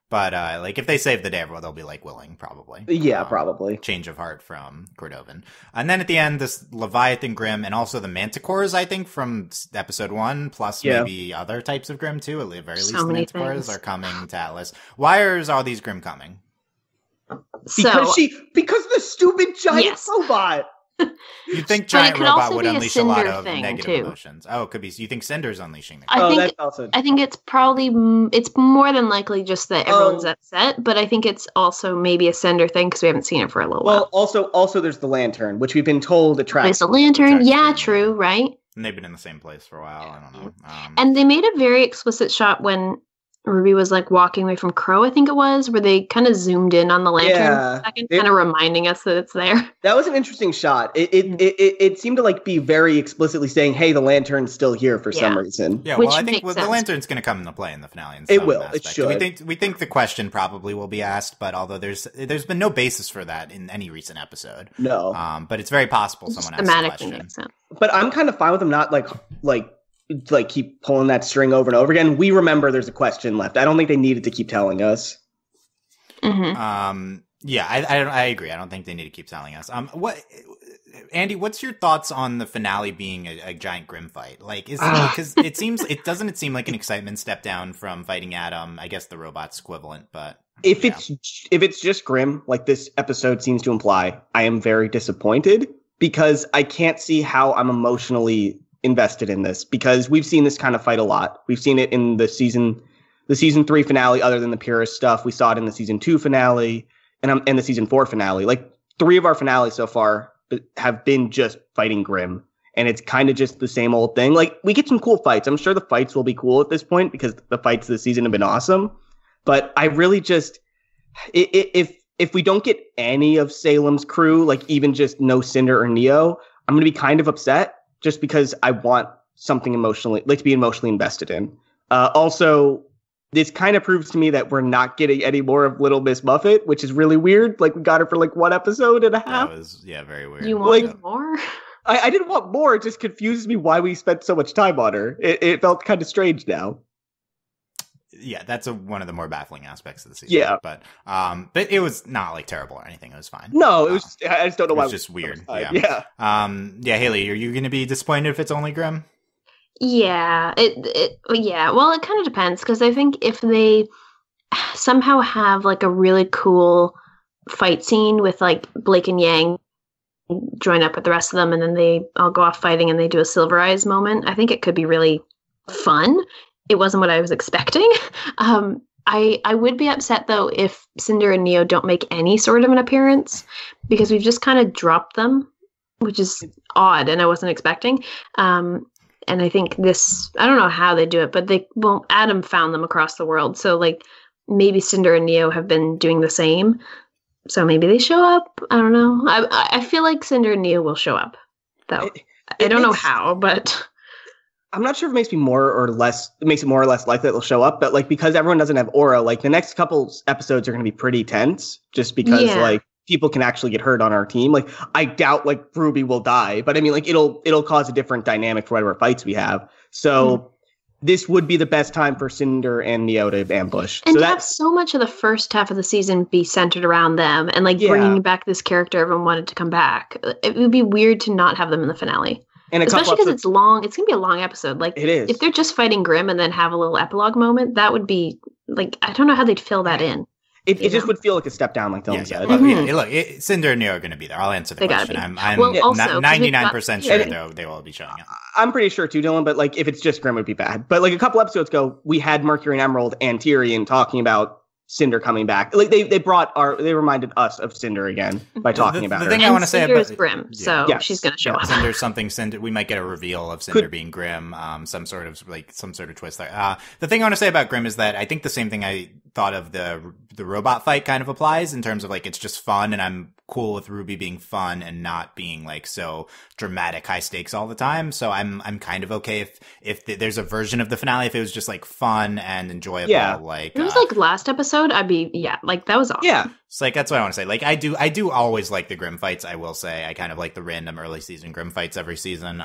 But like if they save the day, they'll be like willing, probably. Yeah, probably. Change of heart from Cordovan. And then at the end, this Leviathan Grimm and also the Manticores, I think, from episode 1, plus maybe other types of Grimm too. At the very least, the Manticores are coming to Atlas. Why are all these Grimm coming? Because the stupid giant robot. You think giant robot would unleash a lot of negative emotions? Oh, it could be. You think Cinder's unleashing? I think it's probably it's more than likely just that everyone's upset, but I think it's also maybe a Cinder thing because we haven't seen it for a little while. Also there's the lantern, which we've been told attracts. There's the lantern, yeah, true, right? And they've been in the same place for a while. I don't know. And they made a very explicit shot when RWBY was like walking away from Crow, I think it was, where they kind of zoomed in on the lantern for a second, kind of reminding us that it's there. That was an interesting shot. It seemed to like be very explicitly saying, "Hey, the lantern's still here" for some reason. Yeah, well, I think the lantern's going to come into play in the finale. It will. It should. We think the question probably will be asked, but although there's been no basis for that in any recent episode. No. But it's very possible someone asks the question. Makes sense. But I'm kind of fine with them not like keep pulling that string over and over again. We remember there's a question left. I don't think they needed to keep telling us. Mm-hmm. Yeah, I agree. I don't think they need to keep telling us. Andy, what's your thoughts on the finale being a giant Grimm fight? Like, because it doesn't seem like an excitement step down from fighting Adam? I guess the robot's equivalent, but if it's just Grimm, like this episode seems to imply, I am very disappointed because I can't see how I'm emotionally invested in this because we've seen this kind of fight a lot. We've seen it in the the season 3 finale, other than the purist stuff. We saw it in the season 2 finale and the season 4 finale. Like 3 of our finales so far have been just fighting Grimm. And it's kind of just the same old thing. Like, we get some cool fights. I'm sure the fights will be cool at this point because the fights this season have been awesome. But I really just, if we don't get any of Salem's crew, like even just no Cinder or Neo, I'm going to be kind of upset just because I want something emotionally, like to be emotionally invested in. Also, this kind of proves to me that we're not getting any more of Little Miss Muffet, which is really weird. Like, we got her for like 1 episode and a half. That was, very weird. You wanted more? I didn't want more. It just confuses me why we spent so much time on her. It felt kind of strange now. Yeah, that's one of the more baffling aspects of the season. Yeah. But it was not like terrible or anything. It was fine. No, it was just, I just don't know why. It was just weird. Yeah. Yeah. Haley, are you going to be disappointed if it's only Grimm? Yeah. Yeah. Well, it kind of depends because I think if they somehow have like a really cool fight scene with like Blake and Yang join up with the rest of them and then they all go off fighting and they do a Silver Eyes moment, I think it could be really fun. It wasn't what I was expecting. I would be upset though if Cinder and Neo don't make any sort of an appearance because we've just kind of dropped them, which is odd and I wasn't expecting. And I think I don't know how they do it, but Adam found them across the world. So like maybe Cinder and Neo have been doing the same. So maybe they show up. I don't know. I feel like Cinder and Neo will show up, though. I don't know how, but I'm not sure if it makes it more or less likely that they'll show up. But like because everyone doesn't have aura, like the next couple episodes are going to be pretty tense, just because like people can actually get hurt on our team. Like I doubt like RWBY will die, but I mean like it'll cause a different dynamic for whatever fights we have. So. This would be the best time for Cinder and Neo to ambush. And so to have so much of the first half of the season be centered around them and like bringing back this character everyone wanted to come back. It would be weird to not have them in the finale. And especially because it's long. It's going to be a long episode. Like, it is. If they're just fighting Grimm and then have a little epilogue moment, that would be like, I don't know how they'd fill that in. It just would feel like a step down, like Dylan said. Look, Cinder and Neo are going to be there. I'll answer the question. I'm 99% sure they will be showing up. I'm pretty sure too, Dylan, but like if it's just Grimm, it would be bad. But like a couple episodes ago, we had Mercury and Emerald and Tyrion talking about Cinder coming back. Like they reminded us of Cinder again by talking about her. The thing I want to say about Cinder is Grimm, so she's going to show up. Cinder, we might get a reveal of Cinder being Grimm, some sort of twist there. The thing I want to say about Grimm is that I think the same thing I thought of the robot fight kind of applies in terms of like it's just fun, and I'm cool with RWBY being fun and not being like so dramatic, high stakes all the time. So I'm kind of okay if there's a version of the finale if it was just like fun and enjoyable. Yeah. Like it was like last episode. I'd be like that was awesome. Yeah. It's like that's what I want to say. Like I do always like the Grimm fights. I will say I kind of like the random early season Grimm fights every season.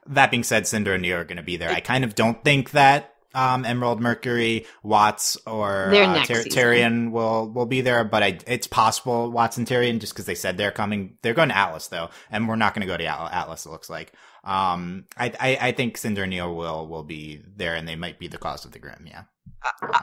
That being said, Cinder and Neo are going to be there. I kind of don't think that Emerald, Mercury, Watts, or Tyrion will be there, but it's possible Watts and Tyrion just because they said they're coming. They're going to Atlas though, and we're not going to go to Atlas. It looks like. I think Cinder and Neo will be there, and they might be the cause of the Grimm. Yeah.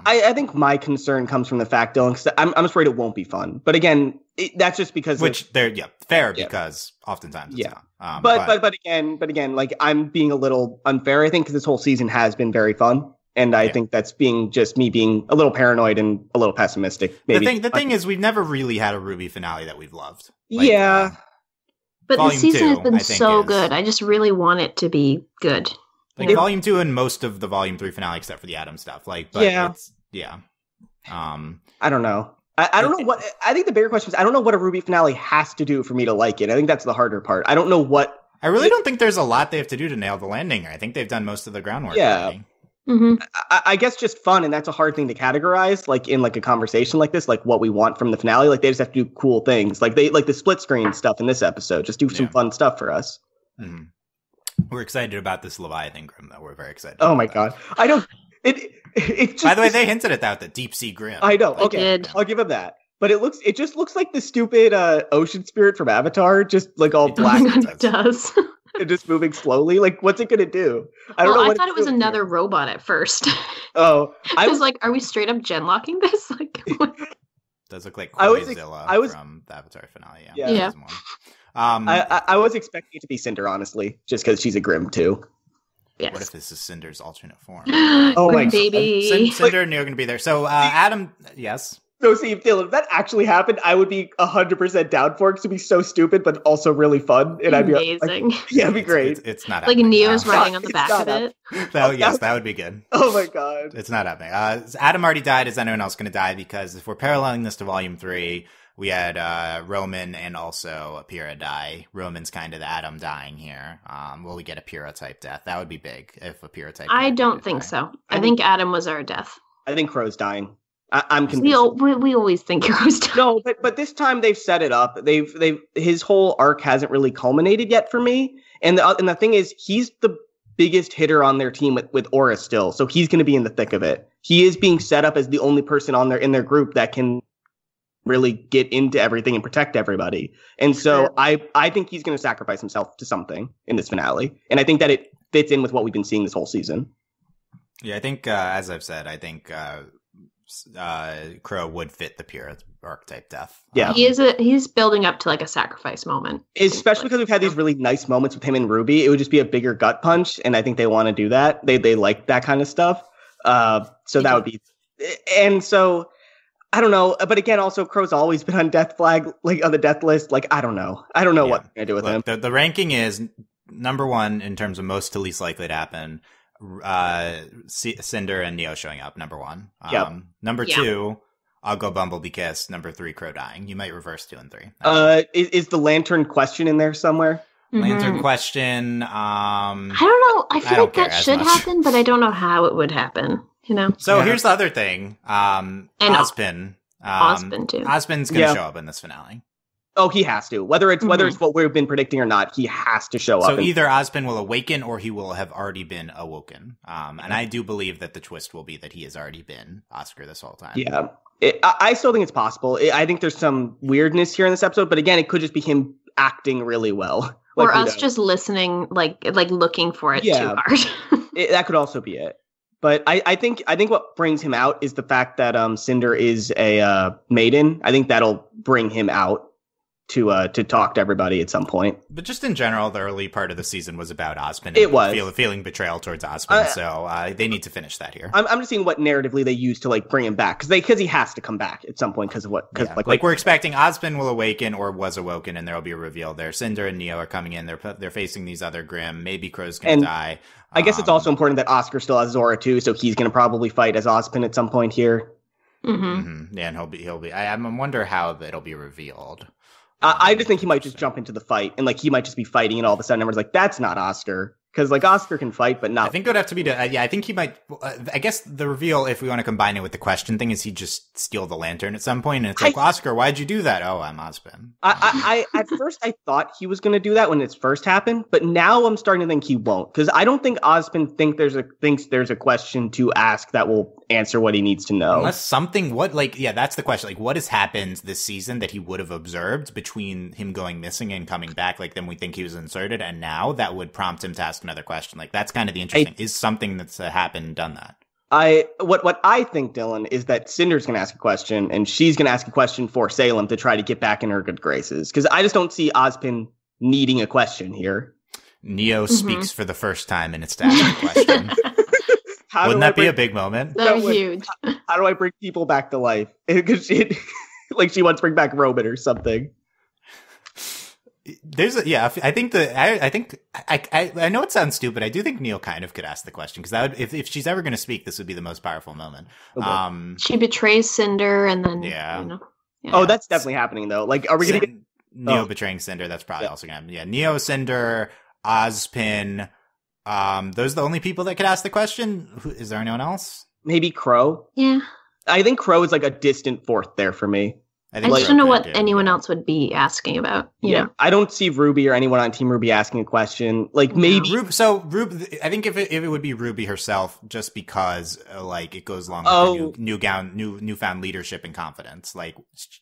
I think my concern comes from the fact, Dylan, because I'm afraid it won't be fun. But again, that's just because fair because oftentimes it's not. But again, like I'm being a little unfair, I think, because this whole season has been very fun. And I think that's being a little paranoid and a little pessimistic. Maybe. The thing is, we've never really had a RWBY finale that we've loved. But the season has been so good. I just really want it to be good. Like Volume 2 and most of the Volume 3 finale, except for the Adam stuff. I don't know. I don't know what. I think the bigger question is I don't know what a RWBY finale has to do for me to like it. I think that's the harder part. I don't know what. I really don't think there's a lot they have to do to nail the landing. I think they've done most of the groundwork. Yeah. Already. Mm-hmm. I guess just fun, and that's a hard thing to categorize, like in like a conversation like this, like what we want from the finale. Like they just have to do cool things, like they like the split screen stuff in this episode. Just do some fun stuff for us. Mm-hmm. We're excited about this Leviathan Grimm, though. We're very excited. Oh my god, I don't. It just, by the way, they hinted at that, the deep sea Grimm. I know. Okay, I'll give him that. But it just looks like the stupid ocean spirit from Avatar, just like all black. It does. And just moving slowly. Like, what's it gonna do? I don't know. I thought it was another robot at first. Oh, I was like, are we straight up genlocking this? Like, does look like Quazilla from the Avatar finale. Yeah. I was expecting it to be Cinder, honestly, just because she's a Grimm too. Yes. What if this is Cinder's alternate form? Oh my God. baby. Cinder and Neo are going to be there. So Adam, yes. So see, Dylan, if that actually happened, I would be 100% down for it because it'd be so stupid, but also really fun. And I'd be amazing. like, yeah, it'd be great. It's not Like happening. Neo's No. riding on the back of it. Yes, that would be good. Oh my God. It's not happening. Adam already died. Is anyone else going to die? Because if we're paralleling this to Volume 3, we had Roman and also Apira die. Roman's kind of the Adam dying here. Will we get a Pyrrha type death? That would be big if a Pyrrha type. I don't think so. I think Adam was our death. I think Crow's dying. I'm convinced. We always think Crow's dying. No, but this time they've set it up. His whole arc hasn't really culminated yet for me. And the thing is, he's the biggest hitter on their team with Aura still, so he's going to be in the thick of it. He is being set up as the only person in their group that can really get into everything and protect everybody. And so I think he's going to sacrifice himself to something in this finale. And I think that it fits in with what we've been seeing this whole season. Yeah, I think, as I've said, I think Crow would fit the Pyrrha archetype death. Yeah. He's building up to like a sacrifice moment. Especially because we've had these really nice moments with him and RWBY. It would just be a bigger gut punch. And I think they want to do that. They like that kind of stuff. So that would be, and so I don't know, but again, also Crow's always been on death flag, like on the death list. Like, I don't know what they're gonna do with him. The ranking is number 1 in terms of most to least likely to happen. Cinder and Neo showing up, number 1. Number 2, I'll go Bumblebee kiss. Number 3, Crow dying. You might reverse 2 and 3. Is the lantern question in there somewhere? Lantern question. I don't know. I feel like that should happen, but I don't know how it would happen. You know. So here's the other thing. And Ozpin. Ozpin too. Ozpin's going to show up in this finale. Oh, he has to. Whether it's what we've been predicting or not, he has to show up. So either Ozpin will awaken or he will have already been awoken. And I do believe that the twist will be that he has already been Oscar this whole time. Yeah. I still think it's possible. I think there's some weirdness here in this episode, but again, it could just be him acting really well. Or us just listening, like looking for it too hard. That could also be it. But I think what brings him out is the fact that Cinder is a maiden. I think that'll bring him out to talk to everybody at some point. But just in general, the early part of the season was about Ozpin. It was. Feeling betrayal towards Ozpin, so they need to finish that here. I'm just seeing what narratively they use to like bring him back, because he has to come back at some point because of what. Like we're expecting Ozpin will awaken or was awoken, and there will be a reveal there. Cinder and Neo are coming in. They're facing these other Grimm. Maybe Crow's gonna die. I guess it's also important that Oscar still has Zora too, so he's gonna probably fight as Ozpin at some point here. Yeah, and he'll be. I wonder how it'll be revealed. I just think he might just jump into the fight, and like he might just be fighting, and all of a sudden everyone's like, "That's not Oscar," because like Oscar can fight, but not. I think it would have to be. I think he might. I guess the reveal, if we want to combine it with the question thing, is he just steal the lantern at some point, and it's like, Oscar, why'd you do that? Oh, I'm Ozpin. I at first I thought he was going to do that when it first happened, but now I'm starting to think he won't, because I don't think Ozpin thinks there's a question to ask that will answer what he needs to know. Unless something, that's the question. Like, what has happened this season that he would have observed between him going missing and coming back? Like, then we think he was inserted, and now that would prompt him to ask another question. Like, that's kind of the interesting. Is something that's happened done that? What I think, Dylan, is that Cinder's going to ask a question, and she's going to ask a question for Salem to try to get back in her good graces. Because I just don't see Ozpin needing a question here. Neo speaks for the first time, and it's to ask a question. Wouldn't that be a big moment? That was huge. How do I bring people back to life? Because she wants to bring back Roman or something. I know it sounds stupid. I do think Neo kind of could ask the question, because that would, if she's ever going to speak, this would be the most powerful moment. She betrays Cinder, and then Oh, that's definitely happening though. Like, are we going to get Neo betraying Cinder? That's probably also going to happen. Yeah, Neo, Cinder, Ozpin. Those are the only people that could ask the question. Is there anyone else? Maybe Crow. Yeah, I think Crow is like a distant fourth there for me. I just don't know what anyone else would be asking about. You know? I don't see RWBY or anyone on Team RWBY asking a question. Like, maybe RWBY. I think if it would be RWBY herself, just because like it goes along with newfound leadership and confidence. Like,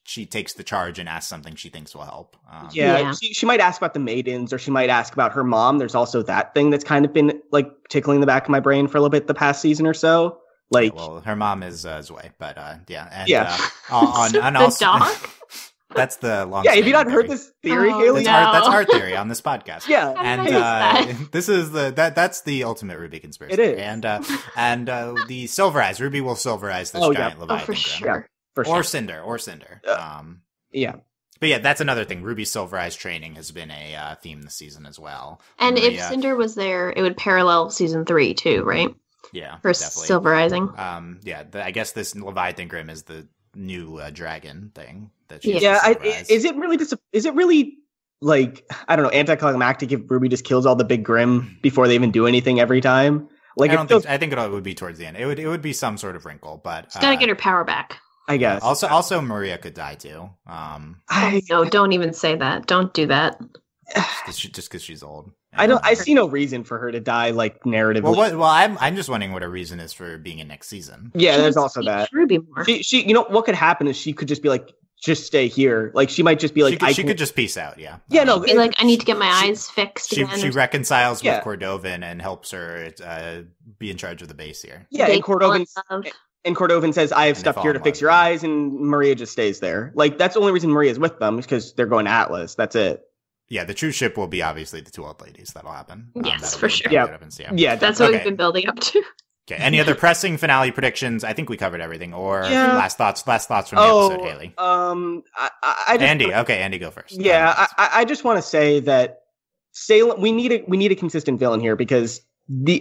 she takes the charge and asks something she thinks will help. She might ask about the maidens, or she might ask about her mom. There's also that thing that's kind of been like tickling the back of my brain for a little bit the past season or so. Like, her mom is Zwei, but on the dog. That's the long. Yeah, have you not heard this theory, Hayley? That's our theory on this podcast. Yeah, and this is that's the ultimate RWBY conspiracy. It is, and the Silverize RWBY will Silverize this giant Leviathan, for sure. Or Cinder. Yeah. But yeah, that's another thing. RWBY Silverize training has been a theme this season as well. And if Cinder was there, it would parallel season 3 too, right? Yeah, for definitely. Silverizing. I guess this Leviathan Grimm is the new dragon thing that is it really like, I don't know, anticlimactic if RWBY just kills all the big Grimm before they even do anything every time? Like, I think it would be towards the end. It would be some sort of wrinkle, but she's gotta get her power back, I guess. Also Maria could die too. No, don't even say that. Don't do that. Just because she's old. I see no reason for her to die, like, narratively. Well, I'm just wondering what her reason is for being in next season. Yeah, there's also that. RWBY more. She, you know, what could happen is she could just be like, just stay here. Like, she might just be like, she could just peace out. Yeah. Yeah, no. Be like, I need to get my eyes fixed. She reconciles with Cordovan and helps her be in charge of the base here. Yeah, and Cordovan says, I have stuff here to fix your eyes, and Maria just stays there. Like, that's the only reason Maria's with them, is because they're going to Atlas. That's it. Yeah, the true ship will be obviously the two old ladies. That'll happen. Yes, for sure. Yeah, that's what we've been building up to. Okay. Any other pressing finale predictions? I think we covered everything. Or last thoughts from the episode, Hayley. Andy, go first. Yeah, I just want to say that Salem. We need a consistent villain here, because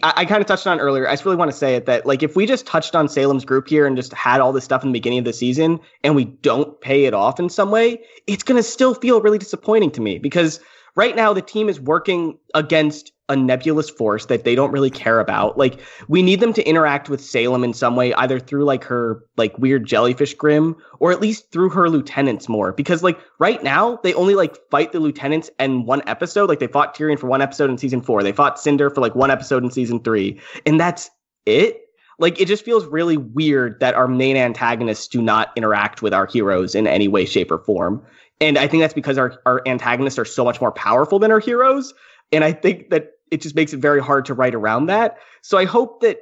I kind of touched on it earlier. I just really want to say it that, like, if we just touched on Salem's group here and just had all this stuff in the beginning of the season and we don't pay it off in some way, it's going to still feel really disappointing to me, because right now the team is working against a nebulous force that they don't really care about. Like, we need them to interact with Salem in some way, either through, like, her, like, weird jellyfish Grimm, or at least through her lieutenants more. Because, like, right now, they only, like, fight the lieutenants in one episode. Like, they fought Tyrion for one episode in season 4. They fought Cinder for, like, one episode in season 3. And that's it. Like, it just feels really weird that our main antagonists do not interact with our heroes in any way, shape, or form. And I think that's because our antagonists are so much more powerful than our heroes. And I think that it just makes it very hard to write around that. So I hope that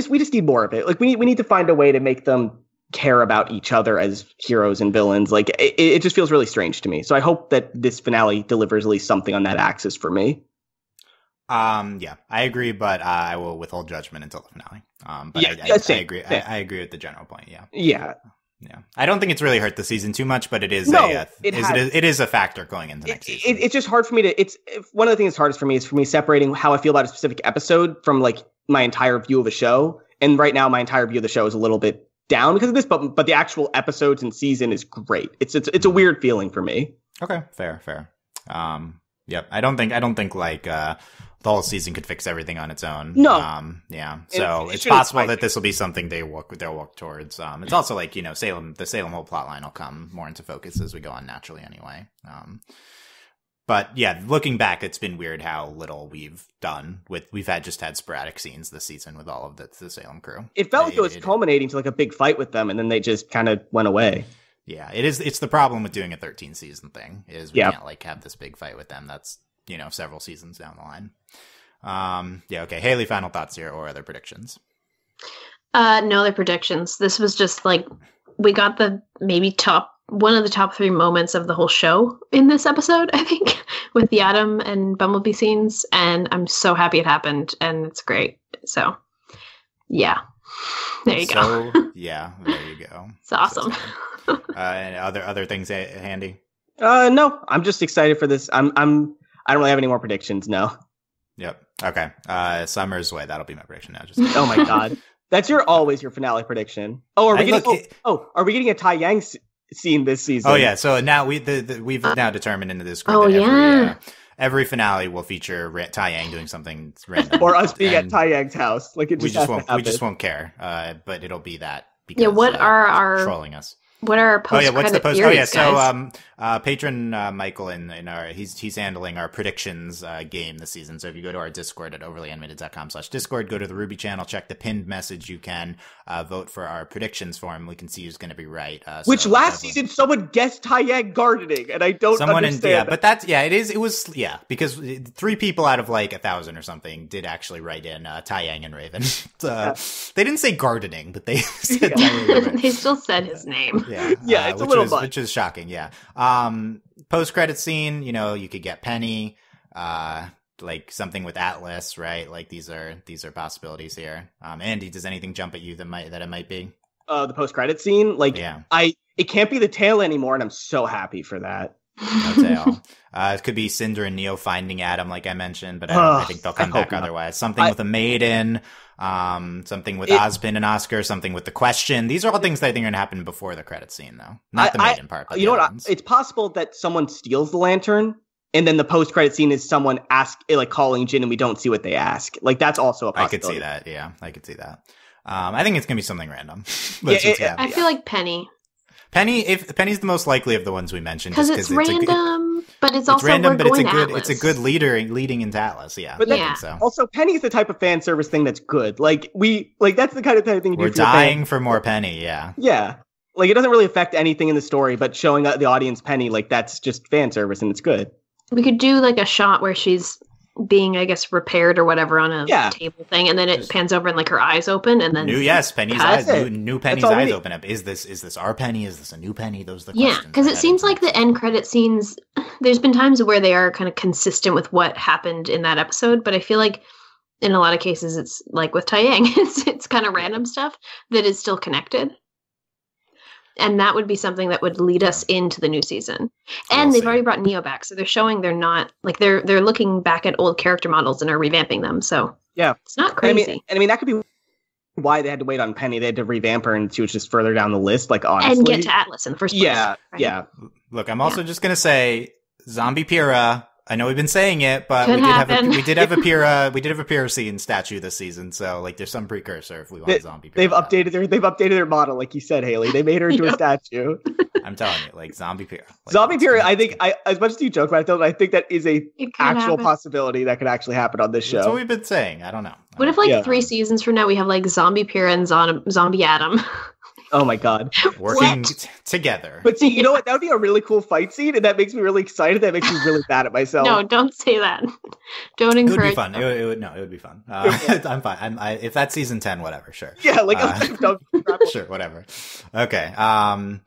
we just need more of it. Like, we need to find a way to make them care about each other as heroes and villains. Like, it just feels really strange to me. So I hope that this finale delivers at least something on that axis for me. Yeah, I agree, but I will withhold judgment until the finale. I agree. I agree with the general point. Yeah. I don't think it's really hurt the season too much, but it is it is a factor going into next season. It's just hard for me to. It's one of the things that's hardest for me is for me separating how I feel about a specific episode from, like, my entire view of a show. And right now, my entire view of the show is a little bit down because of this, but the actual episodes and season is great. It's a weird feeling for me. Okay, fair. Yep. I don't think like the whole season could fix everything on its own. No. So it's possible that this will be something they'll work towards. It's also like, the Salem whole plotline will come more into focus as we go on naturally anyway. But yeah, looking back, it's been weird how little we've done we've had sporadic scenes this season with all of the Salem crew. It felt like it was culminating to, like, a big fight with them, and then they just kind of went away. Yeah, it is. It's the problem with doing a 13 season thing is we can't, like, have this big fight with them. That's, several seasons down the line. Okay. Hayley, final thoughts here or other predictions? No other predictions. This was just, like, we got the one of the top 3 moments of the whole show in this episode, I think, with the Adam and Bumblebee scenes. And I'm so happy it happened, and it's great. So, yeah. There you go. Yeah, there you go. It's awesome. And other things handy? No, I'm just excited for this. I don't really have any more predictions. No. Yep. Okay. Summer's Way. That'll be my prediction now. Just oh my god, that's always your finale prediction. Oh, are we getting a Tai Yang scene this season? Oh yeah. So now we've now determined into this group that every finale will feature Tai Yang doing something random, or us being at Tai Yang's house. Like, we just won't care. But it'll be that. Because, what are our trolling us? What are our post? What's the post? Guys? So patron Michael in our he's handling our predictions game this season. So if you go to our Discord at overlyanimated.com/Discord, go to the RWBY channel, check the pinned message. You can vote for our predictions for him. We can see who's going to be right. Which last season someone guessed Tai Yang gardening, and I don't understand. But that's it was because 3 people out of like 1,000 or something did actually write in Tai Yang and Raven. They didn't say gardening, but they said Tai Yang and Raven. They still said his name. Yeah, Yeah, it's a little much. Which is shocking. Yeah. Post-credit scene, you know, you could get Penny, like something with Atlas, right? Like these are possibilities here. Andy, does anything jump at you that it might be? The post-credit scene, like, yeah. It can't be the tail anymore, and I'm so happy for that. No tail. It could be Cinder and Neo finding Adam, like I mentioned, but I think they'll come back otherwise. Something with a maiden, something with Ozpin and Oscar, something with the question. These are all things that I think are going to happen before the credit scene, though. Not the maiden part. But you know what? It's possible that someone steals the lantern, and then the post-credit scene is someone calling Jin, and we don't see what they ask. Like, that's also a possibility. I could see that. Yeah, I could see that. I think it's going to be something random. I feel like Penny. Penny's the most likely of the ones we mentioned, because it's random, but it's also random, but it's a good leading into Atlas. Yeah, but I think so. Also, Penny's the type of fan service thing that's good. Like that's the kind of thing you do. We're dying for more Penny. Yeah, yeah. Like, it doesn't really affect anything in the story, but showing the audience Penny, like, that's just fan service, and it's good. We could do like a shot where she's being, I guess, repaired or whatever on a table thing, and then it pans over and like her eyes open, and then Penny's eyes, new Penny's eyes open up. Is this our Penny? Is this a new Penny? Those are the questions. Yeah, because it seems like the end credit scenes. There's been times where they are kind of consistent with what happened in that episode, but I feel like in a lot of cases it's like with Taeyang, it's kind of random stuff that is still connected. And that would be something that would lead us into the new season. And they've already brought Neo back, so they're showing they're not like they're looking back at old character models and are revamping them. So yeah, it's not crazy. I mean that could be why they had to wait on Penny. They had to revamp her, and she was just further down the list. Like, honestly, and get to Atlas in the first place. Yeah, right? Yeah. Look, I'm also just gonna say, Zombie Pyrrha. I know we've been saying it, but we did have a Pyrrha scene statue this season, so like there's some precursor if we want Zombie Pyrrha. They've updated their model, like you said, Hayley. They made her into a statue. I'm telling you, like Zombie Pyrrha. Like, Zombie Pyrrha, I think as much as you joke about it, I think that is a actual possibility that could actually happen on this show. That's what we've been saying. I don't know. What if 3 seasons from now we have like Zombie Pyrrha and Zombie Adam? Oh my god. Working together. But see, you know what? That would be a really cool fight scene, and that makes me really excited. That makes me really bad at myself. No, don't say that. Don't encourage. It would be fun. It would be fun. I'm fine. If that's season 10, whatever, sure. Yeah, like sure, whatever. Okay. And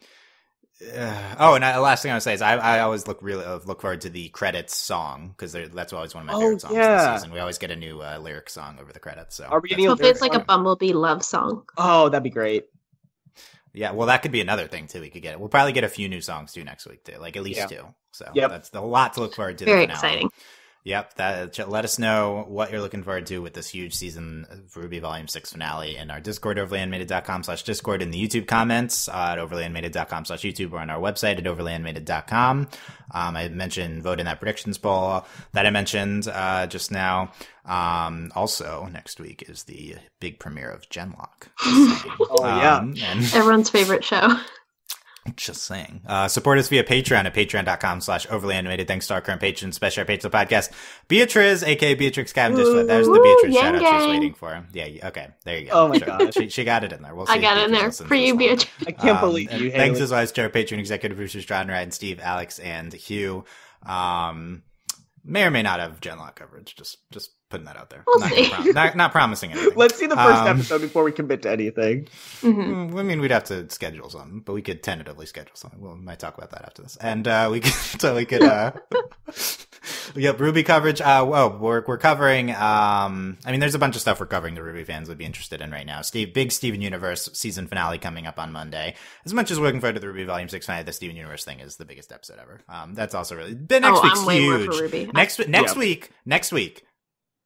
the last thing I would say is I always look forward to the credits song, because that's always one of my favorite songs this season. We always get a new lyric song over the credits. So hopefully it's like a Bumblebee love song. Oh, that'd be great. Yeah, well, that could be another thing too. We could get. We'll probably get a few new songs too next week too, like at least 2. So that's a lot to look forward to. Very exciting. Yep. Let us know what you're looking forward to with this huge season of RWBY Volume 6 finale in our Discord, overlyanimated.com/Discord, in the YouTube comments at overlyanimated.com/YouTube, or on our website at overlyanimated.com. I mentioned vote in that predictions poll that I mentioned just now. Also, next week is the big premiere of Genlock. And everyone's favorite show. Just saying. Support us via Patreon at patreon.com/overlyanimated. Thanks to our current patrons, especially our patron podcast, Beatriz, aka Beatrix Cavendish. There's the Beatriz shout out she's waiting for. Yeah, okay, there you go. Oh my god, she got it in there. We'll see. I got it in there for you, Beatriz. I can't believe you. Thanks as always to our patron executive producers John Wright, Steve, Alex, and Hugh. May or may not have Genlock coverage. Just putting that out there. We'll see. Not promising anything. Let's see the first episode before we commit to anything. Mm-hmm. I mean, we'd have to schedule something, but we could tentatively schedule something. We might talk about that after this. And we could RWBY coverage. We're covering. I mean, there's a bunch of stuff we're covering that RWBY fans would be interested in right now. Big Steven Universe season finale coming up on Monday. As much as we're looking forward to the RWBY Volume 6 finale, the Steven Universe thing is the biggest episode ever. That's also really. But next week's huge. Next week.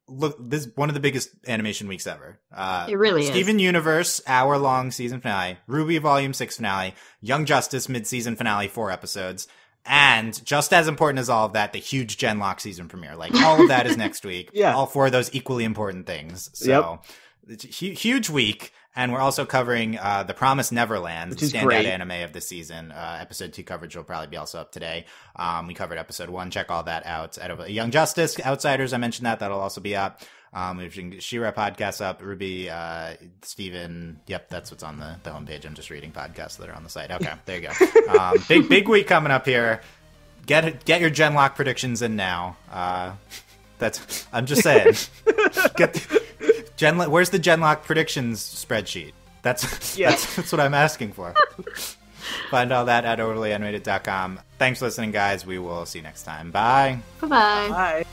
Look, this is one of the biggest animation weeks ever. It really is. Steven Universe, hour-long season finale, RWBY Volume 6 finale, Young Justice mid-season finale, 4 episodes, and just as important as all of that, the huge Genlock season premiere. Like, all of that is next week. Yeah. All 4 of those equally important things. So, It's a huge week. And we're also covering The Promised Neverland, the standout anime of the season. Episode 2 coverage will probably be also up today. We covered episode 1. Check all that out. At Young Justice, Outsiders, I mentioned that. That'll also be up. We've She-Ra podcast up. RWBY, Steven. Yep, that's what's on the homepage. I'm just reading podcasts that are on the site. Okay, there you go. Big week coming up here. Get your Genlock predictions in now. I'm just saying. Where's the Genlock predictions spreadsheet? That's what I'm asking for. Find all that at overlyanimated.com. Thanks for listening, guys. We will see you next time. Bye. Bye-bye. Bye.